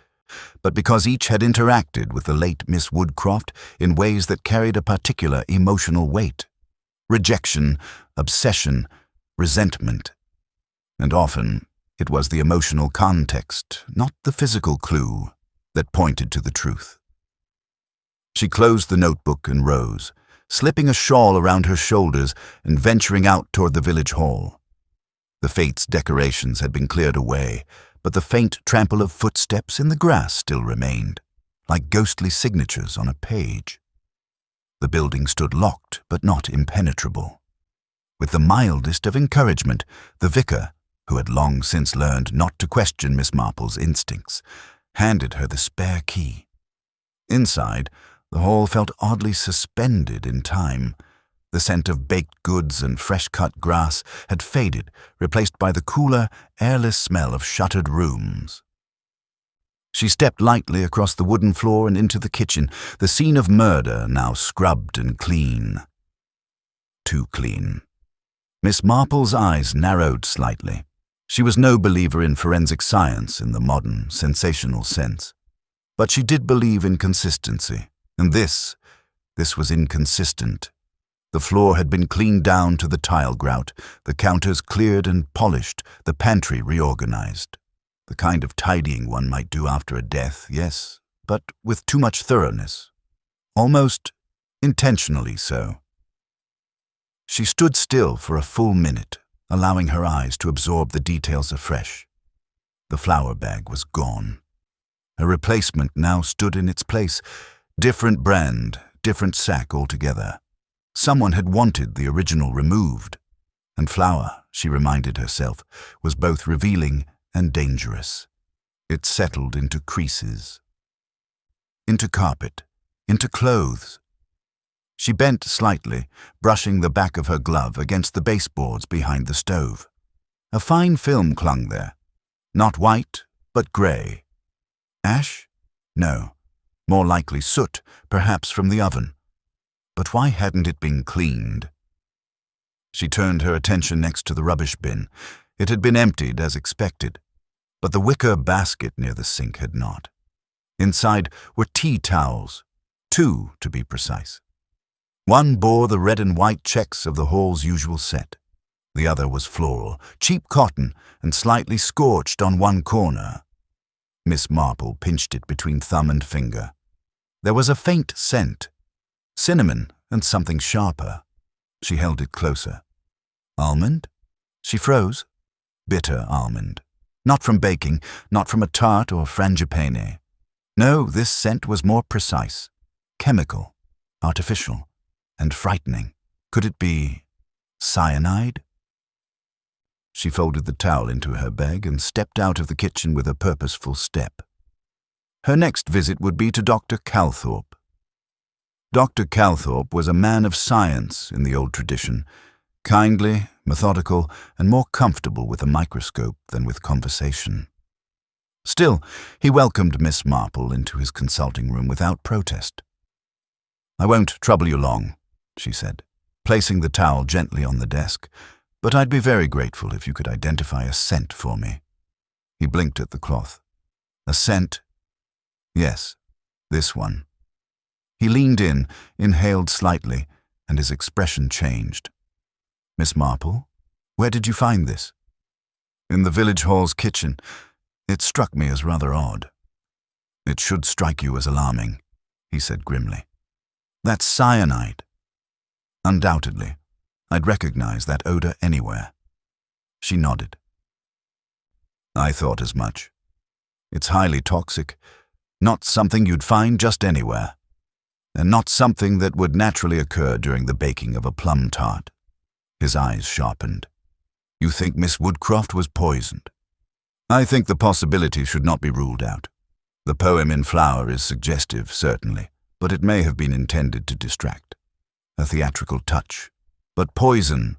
Speaker 1: but because each had interacted with the late Miss Woodcroft in ways that carried a particular emotional weight. Rejection, obsession, resentment. And often, it was the emotional context, not the physical clue, that pointed to the truth. She closed the notebook and rose, slipping a shawl around her shoulders and venturing out toward the village hall. The fate's decorations had been cleared away, but the faint trample of footsteps in the grass still remained, like ghostly signatures on a page. The building stood locked but not impenetrable. With the mildest of encouragement, the vicar, who had long since learned not to question Miss Marple's instincts, handed her the spare key. Inside, the hall felt oddly suspended in time. The scent of baked goods and fresh-cut grass had faded, replaced by the cooler, airless smell of shuttered rooms. She stepped lightly across the wooden floor and into the kitchen, the scene of murder now scrubbed and clean. Too clean. Miss Marple's eyes narrowed slightly. She was no believer in forensic science in the modern, sensational sense. But she did believe in consistency, and this was inconsistent. The floor had been cleaned down to the tile grout, the counters cleared and polished, the pantry reorganized. The kind of tidying one might do after a death, yes, but with too much thoroughness. Almost intentionally so. She stood still for a full minute, allowing her eyes to absorb the details afresh. The flour bag was gone. A replacement now stood in its place. Different brand, different sack altogether. Someone had wanted the original removed. And flour, she reminded herself, was both revealing and dangerous. It settled into creases, into carpet, into clothes. She bent slightly, brushing the back of her glove against the baseboards behind the stove. A fine film clung there. Not white, but grey. Ash? No. More likely soot, perhaps from the oven. But why hadn't it been cleaned? She turned her attention next to the rubbish bin. It had been emptied as expected, but the wicker basket near the sink had not. Inside were tea towels, 2 to be precise. One bore the red and white checks of the hall's usual set. The other was floral, cheap cotton, and slightly scorched on one corner. Miss Marple pinched it between thumb and finger. There was a faint scent, cinnamon and something sharper. She held it closer. Almond? She froze. Bitter almond. Not from baking, not from a tart or frangipane. No, this scent was more precise. Chemical, artificial, and frightening. Could it be cyanide? She folded the towel into her bag and stepped out of the kitchen with a purposeful step. Her next visit would be to Dr. Calthorpe. Dr. Calthorpe was a man of science in the old tradition, kindly, methodical, and more comfortable with a microscope than with conversation. Still, he welcomed Miss Marple into his consulting room without protest. "I won't trouble you long," she said, placing the towel gently on the desk, "but I'd be very grateful if you could identify a scent for me." He blinked at the cloth. "A scent? Yes, this one." He leaned in, inhaled slightly, and his expression changed. "Miss Marple, where did you find this?" "In the village hall's kitchen. It struck me as rather odd." "It should strike you as alarming," he said grimly. "That's cyanide." "Undoubtedly. I'd recognize that odor anywhere." She nodded. "I thought as much. It's highly toxic, not something you'd find just anywhere, and not something that would naturally occur during the baking of a plum tart." His eyes sharpened. "You think Miss Woodcroft was poisoned?" "I think the possibility should not be ruled out. The poem in flower is suggestive, certainly, but it may have been intended to distract. A theatrical touch. But poison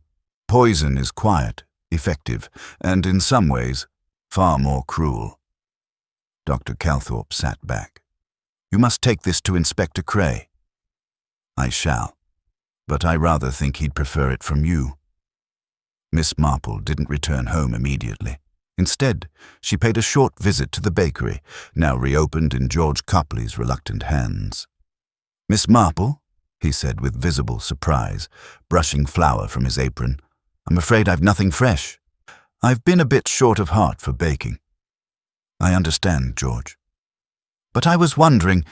Speaker 1: is quiet, effective, and in some ways, far more cruel." Dr. Calthorpe sat back. "You must take this to Inspector Cray." "I shall, but I rather think he'd prefer it from you." Miss Marple didn't return home immediately. Instead, she paid a short visit to the bakery, now reopened in George Copley's reluctant hands. "Miss Marple," he said with visible surprise, brushing flour from his apron, "I'm afraid I've nothing fresh. I've been a bit short of heart for baking." "I understand, George. But I was wondering,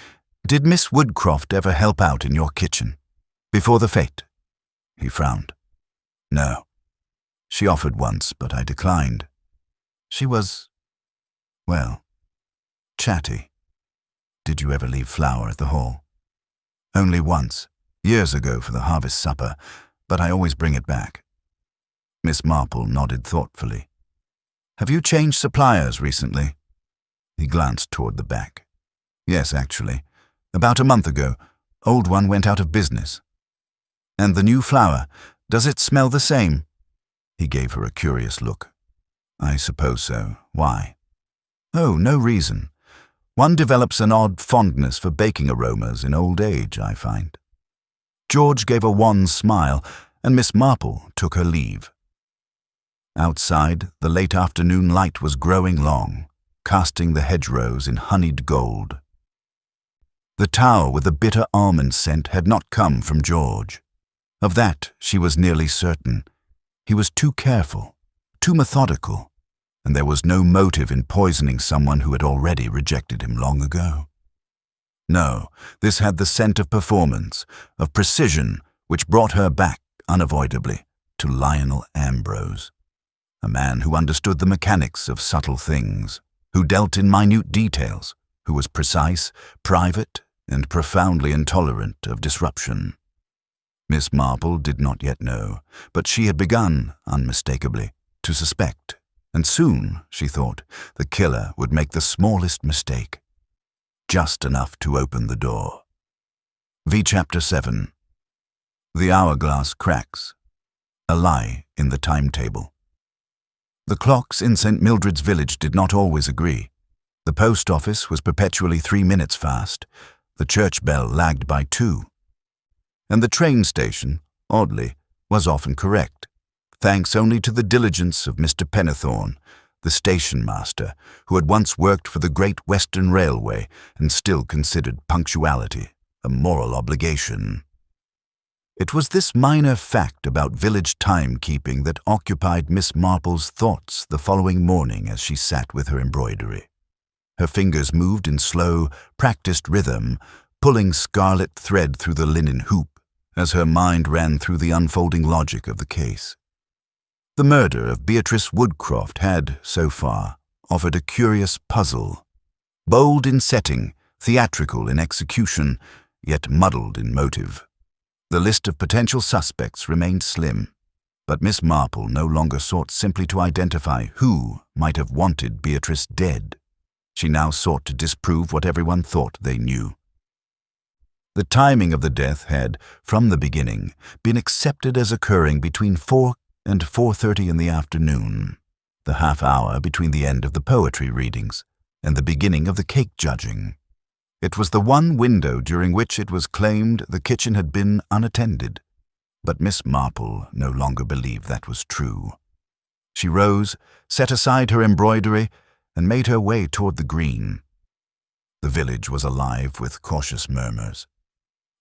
Speaker 1: did Miss Woodcroft ever help out in your kitchen? Before the fete?" He frowned. "No. She offered once, but I declined. She was, well, chatty." "Did you ever leave flour at the hall?" "Only once, years ago for the harvest supper, but I always bring it back." Miss Marple nodded thoughtfully. "Have you changed suppliers recently?" He glanced toward the back. "Yes, actually. About a month ago. Old one went out of business." "And the new flour, does it smell the same?" He gave her a curious look. "I suppose so. Why?" "Oh, no reason. One develops an odd fondness for baking aromas in old age, I find." George gave a wan smile, and Miss Marple took her leave. Outside, the late afternoon light was growing long, casting the hedgerows in honeyed gold. The towel with the bitter almond scent had not come from George. Of that she was nearly certain. He was too careful, too methodical, and there was no motive in poisoning someone who had already rejected him long ago. No, this had the scent of performance, of precision, which brought her back, unavoidably, to Lionel Ambrose, a man who understood the mechanics of subtle things, who dealt in minute details, who was precise, private, and profoundly intolerant of disruption. Miss Marple did not yet know, but she had begun, unmistakably, to suspect, and soon, she thought, the killer would make the smallest mistake. Just enough to open the door. Chapter 7. The hourglass cracks. A lie in the timetable. The clocks in St. Mildred's village did not always agree. The post office was perpetually 3 minutes fast, the church bell lagged by 2. And the train station, oddly, was often correct, thanks only to the diligence of Mr. Pennethorne, the station master, who had once worked for the Great Western Railway and still considered punctuality a moral obligation. It was this minor fact about village timekeeping that occupied Miss Marple's thoughts the following morning as she sat with her embroidery. Her fingers moved in slow, practiced rhythm, pulling scarlet thread through the linen hoop as her mind ran through the unfolding logic of the case. The murder of Beatrice Woodcroft had, so far, offered a curious puzzle. Bold in setting, theatrical in execution, yet muddled in motive. The list of potential suspects remained slim, but Miss Marple no longer sought simply to identify who might have wanted Beatrice dead. She now sought to disprove what everyone thought they knew. The timing of the death had, from the beginning, been accepted as occurring between 4 and 4:30 in the afternoon, the half-hour between the end of the poetry readings and the beginning of the cake judging. It was the one window during which it was claimed the kitchen had been unattended, but Miss Marple no longer believed that was true. She rose, set aside her embroidery, and made her way toward the green. The village was alive with cautious murmurs.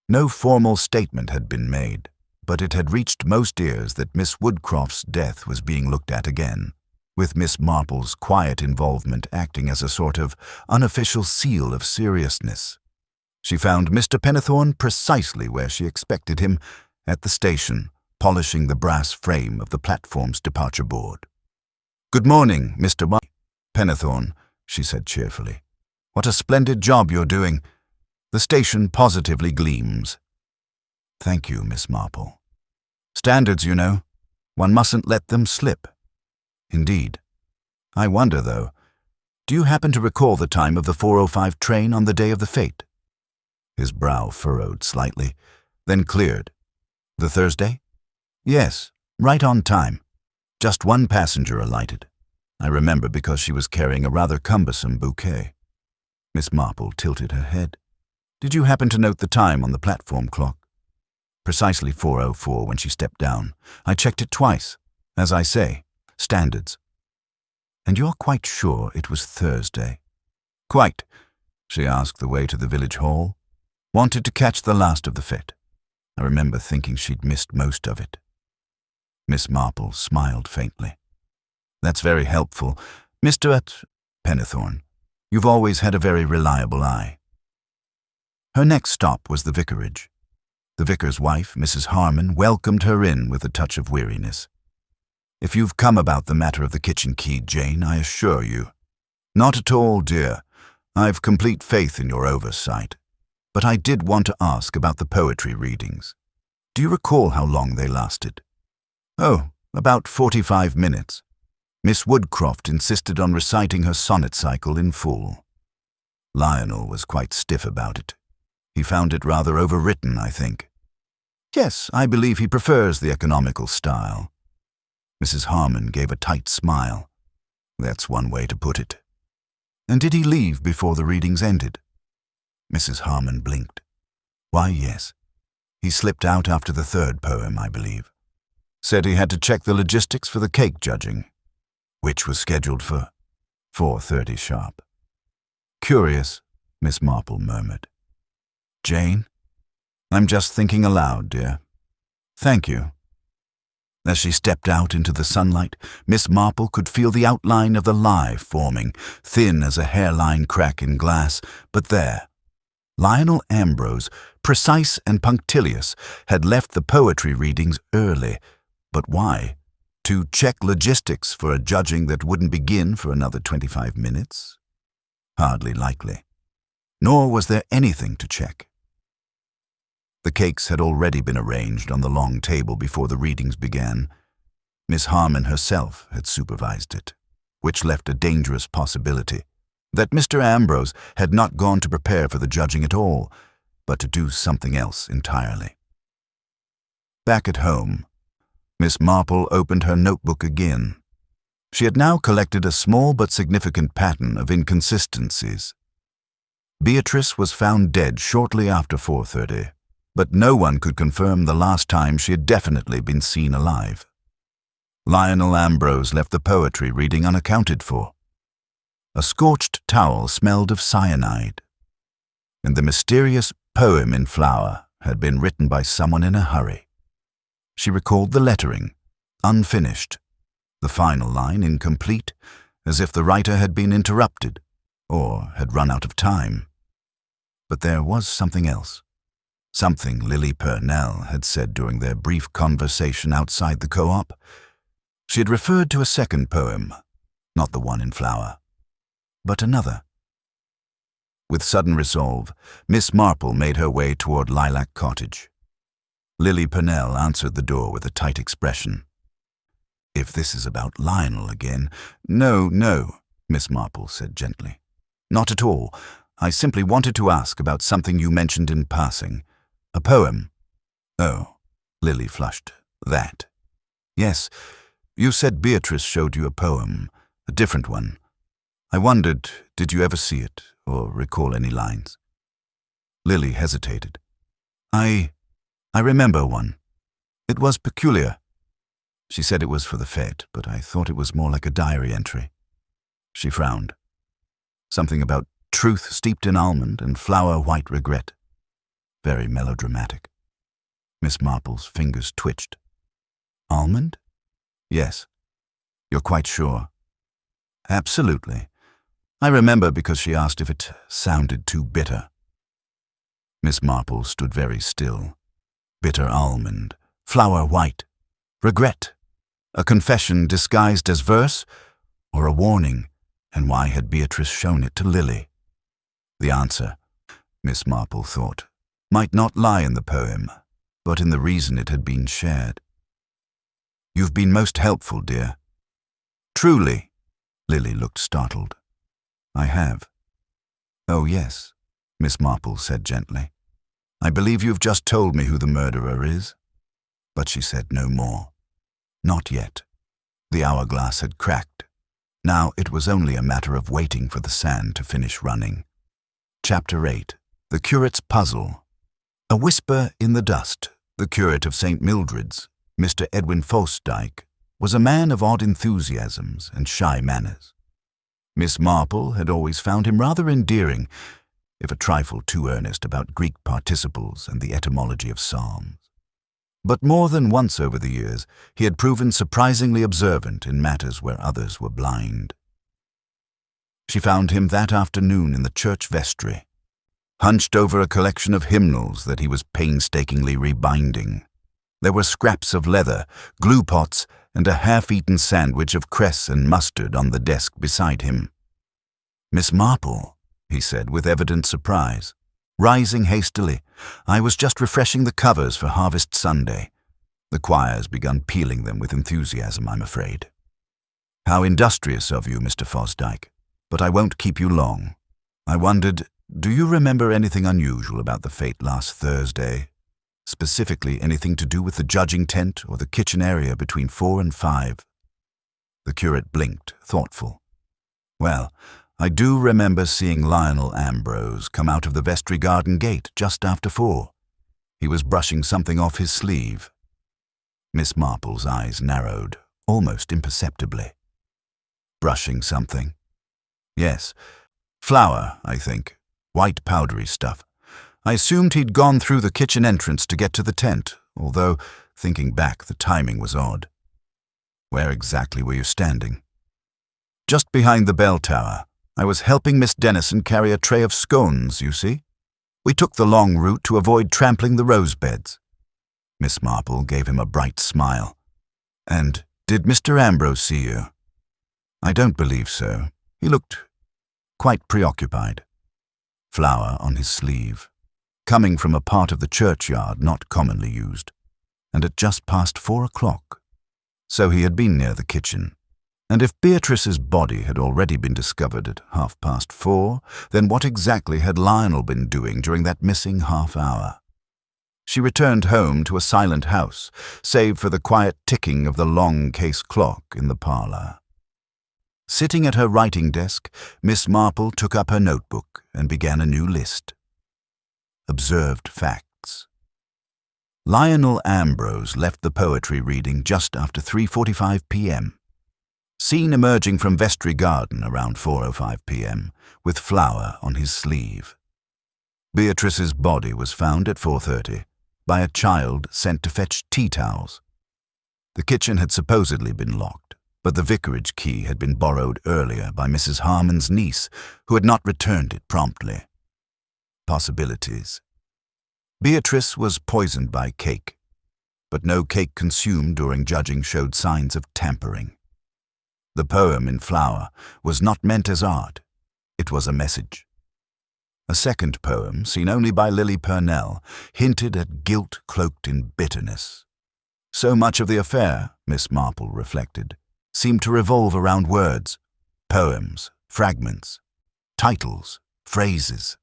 Speaker 1: No formal statement had been made, but it had reached most ears that Miss Woodcroft's death was being looked at again, with Miss Marple's quiet involvement acting as a sort of unofficial seal of seriousness. She found Mr. Pennethorne precisely where she expected him, at the station, polishing the brass frame of the platform's departure board. "Good morning, Mr. Pennethorne," she said cheerfully. "What a splendid job you're doing. The station positively gleams." "Thank you, Miss Marple. Standards, you know. One mustn't let them slip." "Indeed. I wonder, though, do you happen to recall the time of the 4:05 train on the day of the fete?" His brow furrowed slightly, then cleared. "The Thursday?" "Yes, right on time. Just one passenger alighted. I remember because she was carrying a rather cumbersome bouquet." Miss Marple tilted her head. "Did you happen to note the time on the platform clock?" "Precisely 4:04 when she stepped down. I checked it twice. As I say, standards." "And you're quite sure it was Thursday?" "Quite," she asked the way to the village hall. "Wanted to catch the last of the fete. I remember thinking she'd missed most of it." Miss Marple smiled faintly. "That's very helpful. Mr. Pennethorne, you've always had a very reliable eye." Her next stop was the vicarage. The vicar's wife, Mrs. Harmon, welcomed her in with a touch of weariness. "If you've come about the matter of the kitchen key, Jane, I assure you—" "Not at all, dear. I've complete faith in your oversight. But I did want to ask about the poetry readings. Do you recall how long they lasted?" "Oh, about 45 minutes. Miss Woodcroft insisted on reciting her sonnet cycle in full. Lionel was quite stiff about it. He found it rather overwritten, I think." "Yes, I believe he prefers the economical style." Mrs. Harmon gave a tight smile. "That's one way to put it." "And did he leave before the readings ended?" Mrs. Harmon blinked. "Why, yes. He slipped out after the third poem, I believe. Said he had to check the logistics for the cake judging, which was scheduled for 4:30 sharp." "Curious," Miss Marple murmured. "Jane, I'm just thinking aloud, dear." "Thank you." As she stepped out into the sunlight, Miss Marple could feel the outline of the lie forming, thin as a hairline crack in glass, but there. Lionel Ambrose, precise and punctilious, had left the poetry readings early. But why? To check logistics for a judging that wouldn't begin for another 25 minutes? Hardly likely. nor was there anything to check. The cakes had already been arranged on the long table before the readings began. Miss Harmon herself had supervised it, which left a dangerous possibility that Mr. Ambrose had not gone to prepare for the judging at all, but to do something else entirely. Back at home, Miss Marple opened her notebook again. She had now collected a small but significant pattern of inconsistencies. Beatrice was found dead shortly after 4:30, but no one could confirm the last time she had definitely been seen alive. Lionel Ambrose left the poetry reading unaccounted for. A scorched towel smelled of cyanide, and the mysterious poem in flower had been written by someone in a hurry. She recalled the lettering, unfinished, the final line incomplete, as if the writer had been interrupted or had run out of time. But there was something else, something Lily Purnell had said during their brief conversation outside the co-op. She had referred to a second poem, not the one in flower, but another. With sudden resolve, Miss Marple made her way toward Lilac Cottage. Lily Purnell answered the door with a tight expression. "If this is about Lionel again—" No, Miss Marple said gently. "Not at all. I simply wanted to ask about something you mentioned in passing. A poem." "Oh," Lily flushed. "That?" "Yes. You said Beatrice showed you a poem, a different one. I wondered, did you ever see it, or recall any lines?" Lily hesitated. I remember one. It was peculiar. She said it was for the fete, but I thought it was more like a diary entry." She frowned. Something about truth steeped in almond and flower white regret. Very melodramatic. Miss Marple's fingers twitched. "Almond?" "Yes." "You're quite sure?" "Absolutely. I remember because she asked if it sounded too bitter." Miss Marple stood very still. Bitter almond, flower white, regret, a confession disguised as verse, or a warning, and why had Beatrice shown it to Lily? The answer, Miss Marple thought, might not lie in the poem, but in the reason it had been shared. "You've been most helpful, dear." "Truly?" Lily looked startled. "I have." "Oh, yes," Miss Marple said gently. "I believe you've just told me who the murderer is." But she said no more. Not yet. The hourglass had cracked. Now it was only a matter of waiting for the sand to finish running. Chapter 8. The Curate's Puzzle. A whisper in the dust. The curate of St. Mildred's, Mr. Edwin Fosdyke, was a man of odd enthusiasms and shy manners. Miss Marple had always found him rather endearing, if a trifle too earnest about Greek participles and the etymology of psalms. But more than once over the years, he had proven surprisingly observant in matters where others were blind. She found him that afternoon in the church vestry, hunched over a collection of hymnals that he was painstakingly rebinding. There were scraps of leather, glue pots, and a half-eaten sandwich of cress and mustard on the desk beside him. "Miss Marple," he said with evident surprise, rising hastily, "I was just refreshing the covers for Harvest Sunday. The choir's begun peeling them with enthusiasm, I'm afraid." "How industrious of you, Mr. Fosdyke, but I won't keep you long. I wondered, do you remember anything unusual about the fete last Thursday? Specifically anything to do with the judging tent or the kitchen area between 4 and 5? The curate blinked, thoughtful. "Well, I do remember seeing Lionel Ambrose come out of the vestry garden gate just after 4. He was brushing something off his sleeve." Miss Marple's eyes narrowed, almost imperceptibly. "Brushing something?" "Yes. Flour, I think. White powdery stuff. I assumed he'd gone through the kitchen entrance to get to the tent, although, thinking back, the timing was odd." "Where exactly were you standing?" "Just behind the bell tower. I was helping Miss Dennison carry a tray of scones, you see. We took the long route to avoid trampling the rose beds." Miss Marple gave him a bright smile. "And did Mr. Ambrose see you?" "I don't believe so. He looked quite preoccupied." flour on his sleeve, coming from a part of the churchyard not commonly used, and at just past 4 o'clock. So he had been near the kitchen, and if Beatrice's body had already been discovered at 4:30, then what exactly had Lionel been doing during that missing half hour? She returned home to a silent house, save for the quiet ticking of the long case clock in the parlour. Sitting at her writing desk, Miss Marple took up her notebook and began a new list. Observed facts. Lionel Ambrose left the poetry reading just after 3:45 p.m. Seen emerging from Vestry Garden around 4:05 p.m. with flour on his sleeve. Beatrice's body was found at 4:30 by a child sent to fetch tea towels. The kitchen had supposedly been locked, but the vicarage key had been borrowed earlier by Mrs. Harmon's niece, who had not returned it promptly. Possibilities. Beatrice was poisoned by cake, but no cake consumed during judging showed signs of tampering. The poem in flour was not meant as art. It was a message. A second poem, seen only by Lily Purnell, hinted at guilt cloaked in bitterness. So much of the affair, Miss Marple reflected, seemed to revolve around words, poems, fragments, titles, phrases.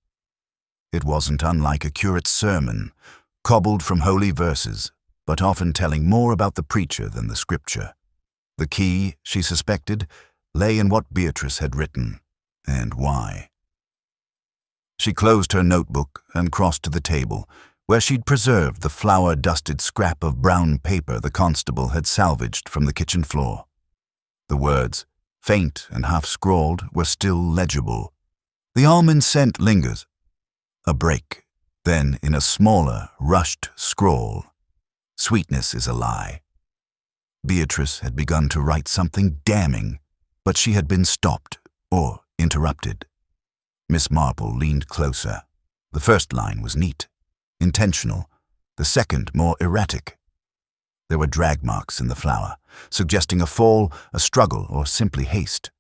Speaker 1: It wasn't unlike a curate's sermon, cobbled from holy verses, but often telling more about the preacher than the scripture. The key, she suspected, lay in what Beatrice had written, and why. She closed her notebook and crossed to the table, where she'd preserved the flour-dusted scrap of brown paper the constable had salvaged from the kitchen floor. The words, faint and half-scrawled, were still legible. The almond scent lingers. A break, then in a smaller, rushed scrawl. Sweetness is a lie. Beatrice had begun to write something damning, but she had been stopped or interrupted. Miss Marple leaned closer. The first line was neat, intentional, the second more erratic. There were drag marks in the flour, suggesting a fall, a struggle, or simply haste.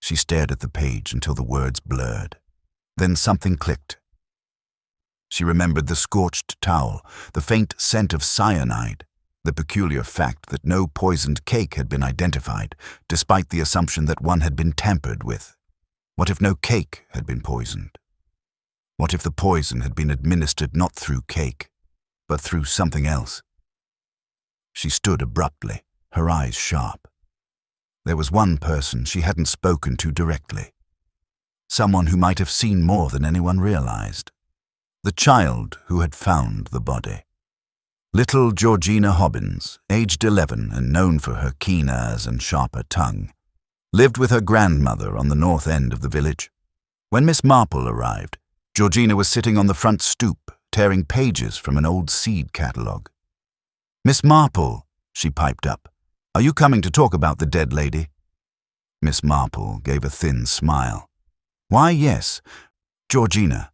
Speaker 1: She stared at the page until the words blurred. Then something clicked. She remembered the scorched towel, the faint scent of cyanide, the peculiar fact that no poisoned cake had been identified, despite the assumption that one had been tampered with. What if no cake had been poisoned? What if the poison had been administered not through cake, but through something else? She stood abruptly, her eyes sharp. There was one person she hadn't spoken to directly. Someone who might have seen more than anyone realized. The child who had found the body. Little Georgina Hobbins, aged 11 and known for her keen ears and sharper tongue, lived with her grandmother on the north end of the village. When Miss Marple arrived, Georgina was sitting on the front stoop, tearing pages from an old seed catalogue. "Miss Marple," she piped up, "are you coming to talk about the dead lady?" Miss Marple gave a thin smile. "Why, yes, Georgina,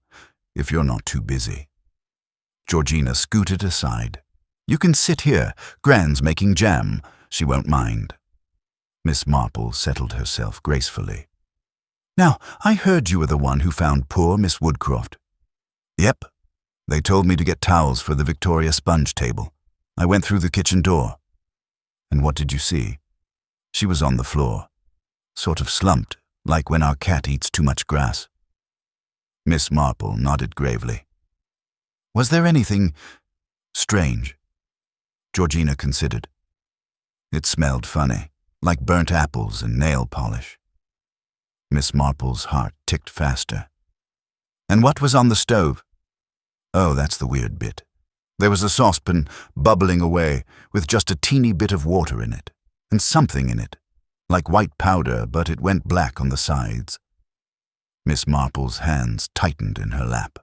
Speaker 1: if you're not too busy." Georgina scooted aside. "You can sit here. Gran's making jam. She won't mind." Miss Marple settled herself gracefully. "Now, I heard you were the one who found poor Miss Woodcroft." "Yep. They told me to get towels for the Victoria sponge table. I went through the kitchen door." "And what did you see?" "She was on the floor, sort of slumped, like when our cat eats too much grass." Miss Marple nodded gravely. "Was there anything strange?" Georgina considered. "It smelled funny, like burnt apples and nail polish." Miss Marple's heart ticked faster. "And what was on the stove?" "Oh, that's the weird bit. There was a saucepan bubbling away with just a teeny bit of water in it, and something in it, like white powder, but it went black on the sides." Miss Marple's hands tightened in her lap.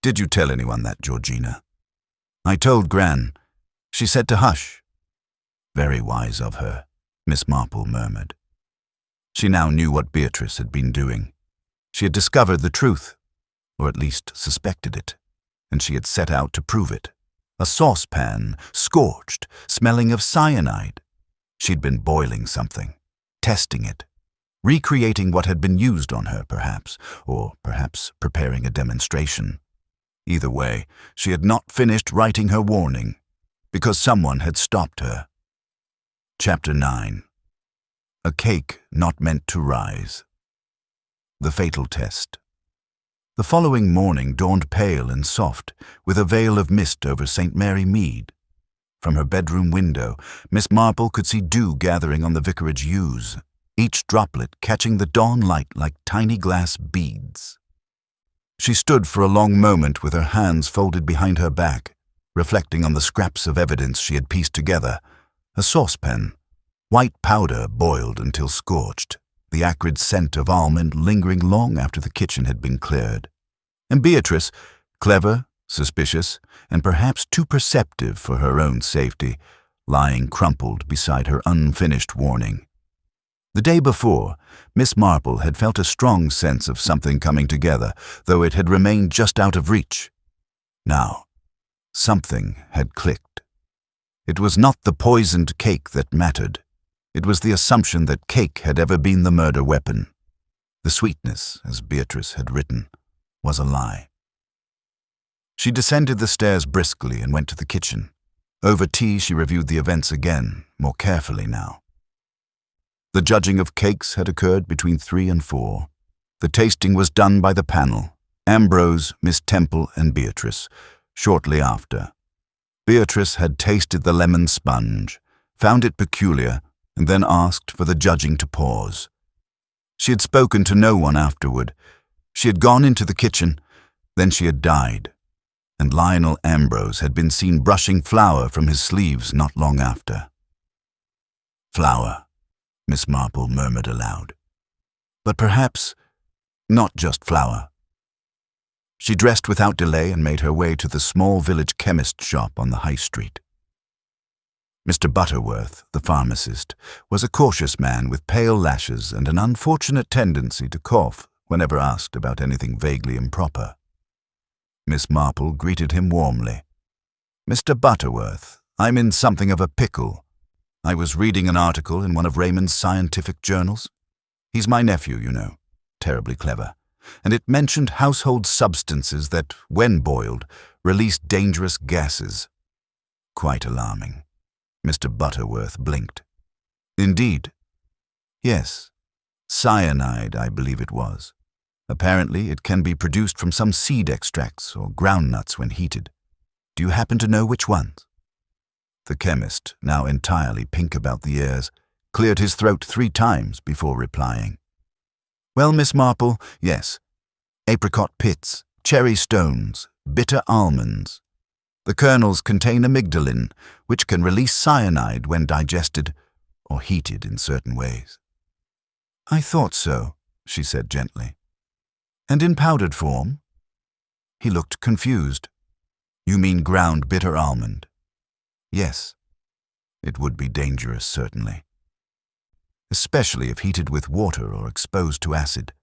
Speaker 1: "Did you tell anyone that, Georgina?" "I told Gran. She said to hush." "Very wise of her," Miss Marple murmured. She now knew what Beatrice had been doing. She had discovered the truth, or at least suspected it, and she had set out to prove it. A saucepan, scorched, smelling of cyanide. She'd been boiling something, testing it. recreating what had been used on her, perhaps, or perhaps preparing a demonstration. Either way, she had not finished writing her warning, because someone had stopped her. Chapter 9. A Cake Not Meant to Rise. The Fatal Test. The following morning dawned pale and soft, with a veil of mist over St. Mary Mead. From her bedroom window, Miss Marple could see dew gathering on the vicarage yews, each droplet catching the dawn light like tiny glass beads. She stood for a long moment with her hands folded behind her back, reflecting on the scraps of evidence she had pieced together. A saucepan, white powder boiled until scorched, the acrid scent of almond lingering long after the kitchen had been cleared. And Beatrice, clever, suspicious, and perhaps too perceptive for her own safety, lying crumpled beside her unfinished warning. The day before, Miss Marple had felt a strong sense of something coming together, though it had remained just out of reach. Now, something had clicked. It was not the poisoned cake that mattered. It was the assumption that cake had ever been the murder weapon. The sweetness, as Beatrice had written, was a lie. She descended the stairs briskly and went to the kitchen. Over tea she reviewed the events again, more carefully now. The judging of cakes had occurred between 3 and 4. The tasting was done by the panel, Ambrose, Miss Temple, and Beatrice, shortly after. Beatrice had tasted the lemon sponge, found it peculiar, and then asked for the judging to pause. She had spoken to no one afterward. She had gone into the kitchen, then she had died, and Lionel Ambrose had been seen brushing flour from his sleeves not long after. Flour, Miss Marple murmured aloud. But perhaps not just flour. She dressed without delay and made her way to the small village chemist shop on the high street. Mr. Butterworth, the pharmacist, was a cautious man with pale lashes and an unfortunate tendency to cough whenever asked about anything vaguely improper. Miss Marple greeted him warmly. "Mr. Butterworth, I'm in something of a pickle. I was reading an article in one of Raymond's scientific journals. He's my nephew, you know, terribly clever, and it mentioned household substances that, when boiled, release dangerous gases. Quite alarming." Mr. Butterworth blinked. "Indeed?" "Yes. Cyanide, I believe it was. Apparently it can be produced from some seed extracts or groundnuts when heated. Do you happen to know which ones?" The chemist, now entirely pink about the ears, cleared his throat 3 times before replying. "Well, Miss Marple, yes. Apricot pits, cherry stones, bitter almonds. The kernels contain amygdalin, which can release cyanide when digested or heated in certain ways." "I thought so," she said gently. "And in powdered form?" He looked confused. "You mean ground bitter almond?" "Yes. It would be dangerous, certainly. Especially if heated with water or exposed to acid.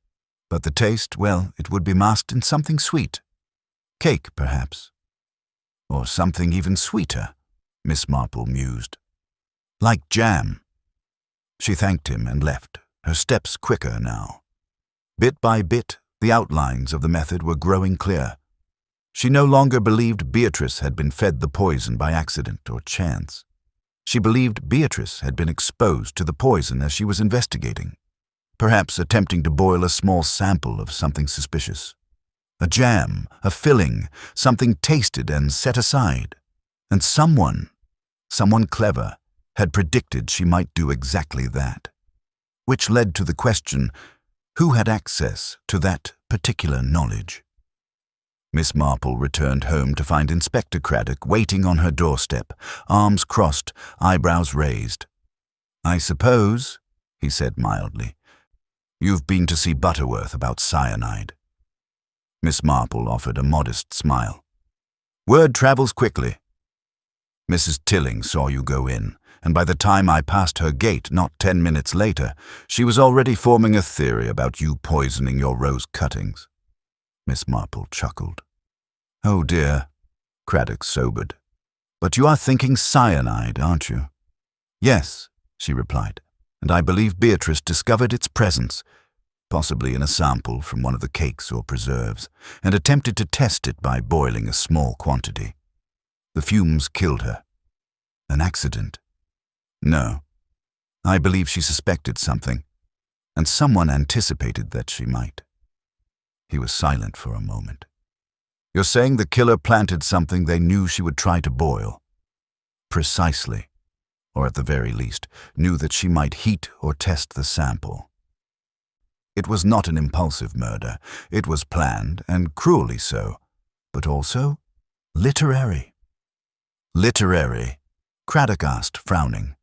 Speaker 1: But the taste, well, it would be masked in something sweet. Cake, perhaps. Or something even sweeter," Miss Marple mused. "Like jam." She thanked him and left, her steps quicker now. Bit by bit, the outlines of the method were growing clear. She no longer believed Beatrice had been fed the poison by accident or chance. She believed Beatrice had been exposed to the poison as she was investigating, perhaps attempting to boil a small sample of something suspicious. A jam, a filling, something tasted and set aside. And someone clever, had predicted she might do exactly that. Which led to the question, who had access to that particular knowledge? Miss Marple returned home to find Inspector Craddock waiting on her doorstep, arms crossed, eyebrows raised. "I suppose," he said mildly, "you've been to see Butterworth about cyanide." Miss Marple offered a modest smile. "Word travels quickly. Mrs. Tilling saw you go in, and by the time I passed her gate not 10 minutes later, she was already forming a theory about you poisoning your rose cuttings." Miss Marple chuckled. "Oh dear," Craddock sobered. "But you are thinking cyanide, aren't you?" "Yes," she replied. and I believe Beatrice discovered its presence, possibly in a sample from one of the cakes or preserves, and attempted to test it by boiling a small quantity. The fumes killed her. An accident? No. I believe she suspected something, and someone anticipated that she might. He was silent for a moment. You're saying the killer planted something they knew she would try to boil? Precisely. Or at the very least, knew that she might heat or test the sample. It was not an impulsive murder. It was planned, and cruelly so, but also literary. Literary? Craddock asked, frowning.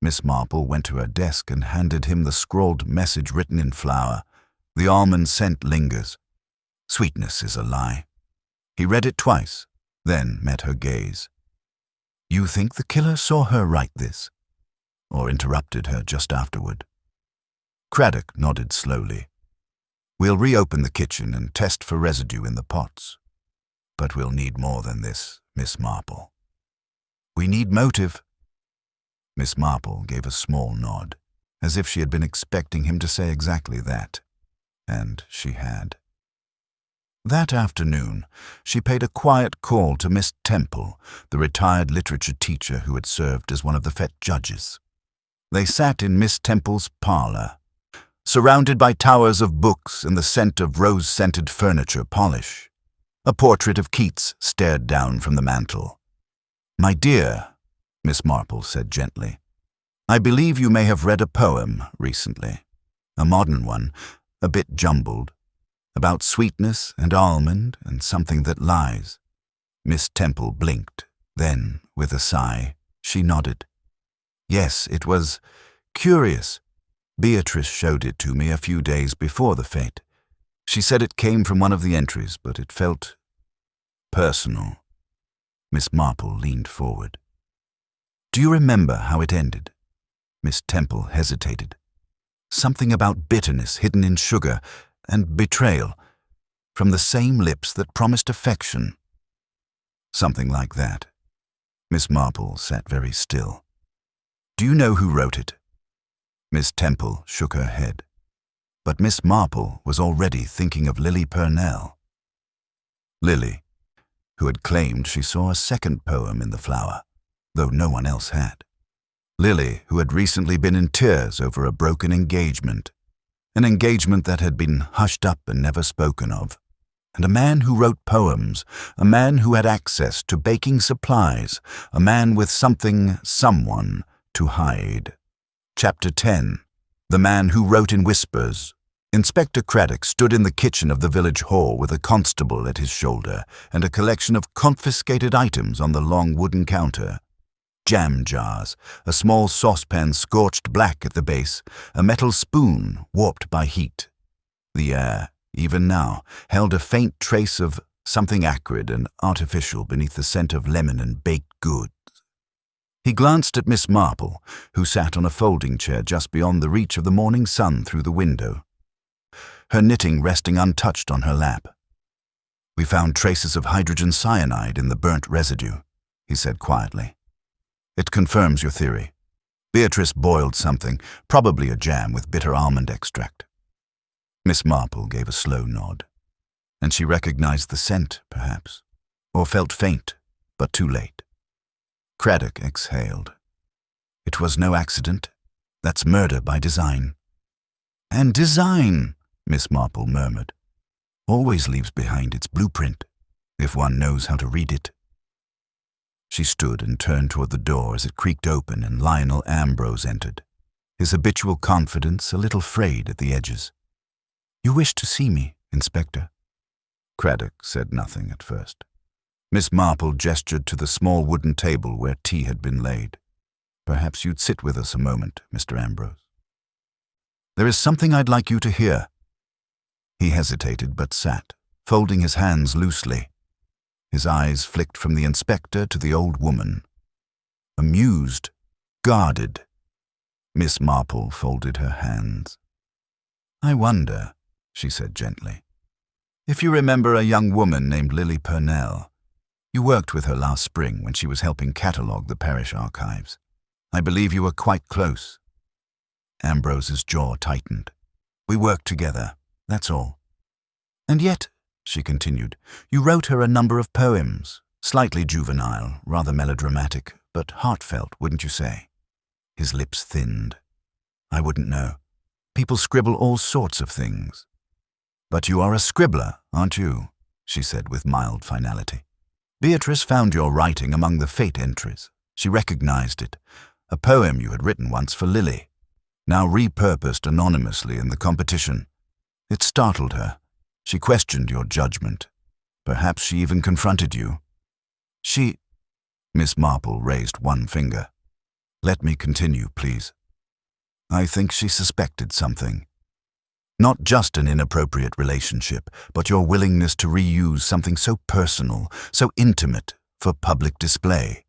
Speaker 1: Miss Marple went to her desk and handed him the scrawled message written in flour. The almond scent lingers. Sweetness is a lie. He read it twice, then met her gaze. You think the killer saw her write this? Or interrupted her just afterward? Craddock nodded slowly. We'll reopen the kitchen and test for residue in the pots. But we'll need more than this, Miss Marple. We need motive. Miss Marple gave a small nod, as if she had been expecting him to say exactly that. And she had. That afternoon, she paid a quiet call to Miss Temple, the retired literature teacher who had served as one of the Fete judges. They sat in Miss Temple's parlor, surrounded by towers of books and the scent of rose-scented furniture polish. A portrait of Keats stared down from the mantel. My dear, Miss Marple said gently, I believe you may have read a poem recently, a modern one, a bit jumbled, about sweetness and almond and something that lies. Miss Temple blinked, then, with a sigh, she nodded. Yes, it was curious. Beatrice showed it to me a few days before the fete. She said it came from one of the entries, but it felt personal. Miss Marple leaned forward. Do you remember how it ended? Miss Temple hesitated. Something about bitterness hidden in sugar, and betrayal, from the same lips that promised affection. Something like that. Miss Marple sat very still. Do you know who wrote it? Miss Temple shook her head. But Miss Marple was already thinking of Lily Purnell. Lily, who had claimed she saw a second poem in the flower, though no one else had. Lily, who had recently been in tears over a broken engagement, an engagement that had been hushed up and never spoken of, and a man who wrote poems, a man who had access to baking supplies, a man with someone to hide. Chapter 10. The Man Who Wrote in Whispers. Inspector Craddock stood in the kitchen of the village hall with a constable at his shoulder and a collection of confiscated items on the long wooden counter. Jam jars, a small saucepan scorched black at the base, a metal spoon warped by heat. The air, even now, held a faint trace of something acrid and artificial beneath the scent of lemon and baked goods. He glanced at Miss Marple, who sat on a folding chair just beyond the reach of the morning sun through the window, her knitting resting untouched on her lap. We found traces of hydrogen cyanide in the burnt residue, he said quietly. It confirms your theory. Beatrice boiled something, probably a jam with bitter almond extract. Miss Marple gave a slow nod. And she recognized the scent, perhaps, or felt faint, but too late. Craddock exhaled. It was no accident. That's murder by design. And design, Miss Marple murmured, always leaves behind its blueprint, if one knows how to read it. She stood and turned toward the door as it creaked open and Lionel Ambrose entered, his habitual confidence a little frayed at the edges. You wish to see me, Inspector? Craddock said nothing at first. Miss Marple gestured to the small wooden table where tea had been laid. Perhaps you'd sit with us a moment, Mr. Ambrose. There is something I'd like you to hear. He hesitated but sat, folding his hands loosely. His eyes flicked from the inspector to the old woman. Amused, guarded. Miss Marple folded her hands. I wonder, she said gently, if you remember a young woman named Lily Purnell. You worked with her last spring when she was helping catalogue the parish archives. I believe you were quite close. Ambrose's jaw tightened. "We worked together, that's all." "And yet," she continued, "you wrote her a number of poems, slightly juvenile, rather melodramatic, but heartfelt, wouldn't you say?" His lips thinned. "I wouldn't know. People scribble all sorts of things." "But you are a scribbler, aren't you?" she said with mild finality. "Beatrice found your writing among the fate entries. She recognized it, a poem you had written once for Lily, now repurposed anonymously in the competition. It startled her. She questioned your judgment. Perhaps she even confronted you." "She—" Miss Marple raised one finger. "Let me continue, please. I think she suspected something. Not just an inappropriate relationship, but your willingness to reuse something so personal, so intimate, for public display.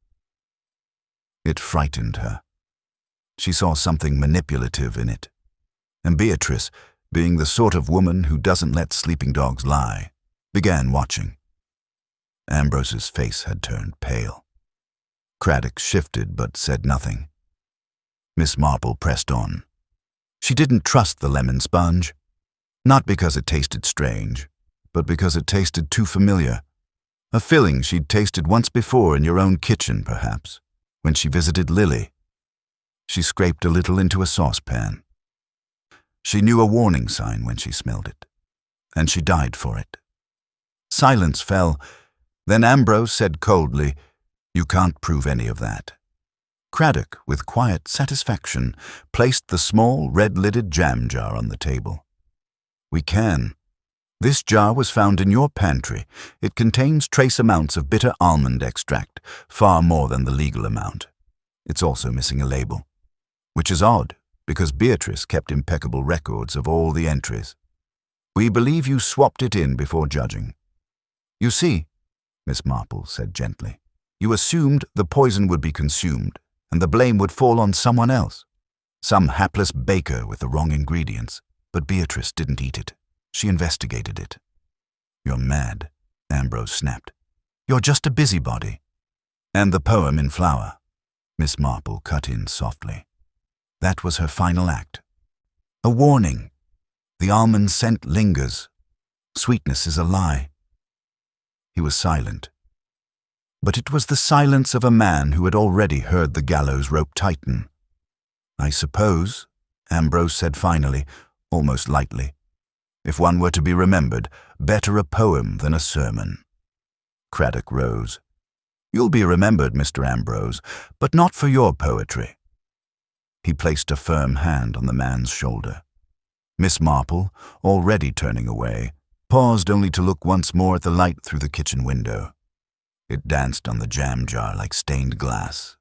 Speaker 1: It frightened her. She saw something manipulative in it. And Beatrice, being the sort of woman who doesn't let sleeping dogs lie, began watching." Ambrose's face had turned pale. Craddock shifted but said nothing. Miss Marple pressed on. She didn't trust the lemon sponge. Not because it tasted strange, but because it tasted too familiar. A filling she'd tasted once before in your own kitchen, perhaps, when she visited Lily. She scraped a little into a saucepan. She knew a warning sign when she smelled it, and she died for it. Silence fell. Then Ambrose said coldly, "You can't prove any of that." Craddock, with quiet satisfaction, placed the small, red-lidded jam jar on the table. "We can. This jar was found in your pantry. It contains trace amounts of bitter almond extract, far more than the legal amount. It's also missing a label. Which is odd, because Beatrice kept impeccable records of all the entries. We believe you swapped it in before judging. You see," Miss Marple said gently, "you assumed the poison would be consumed, and the blame would fall on someone else. Some hapless baker with the wrong ingredients. But Beatrice didn't eat it. She investigated it." "You're mad," Ambrose snapped. "You're just a busybody." "And the poem in flower," Miss Marple cut in softly. "That was her final act. A warning. The almond scent lingers. Sweetness is a lie." He was silent. But it was the silence of a man who had already heard the gallows rope tighten. "I suppose," Ambrose said finally, almost lightly, "if one were to be remembered, better a poem than a sermon." Craddock rose. "You'll be remembered, Mr. Ambrose, but not for your poetry." He placed a firm hand on the man's shoulder. Miss Marple, already turning away, paused only to look once more at the light through the kitchen window. It danced on the jam jar like stained glass,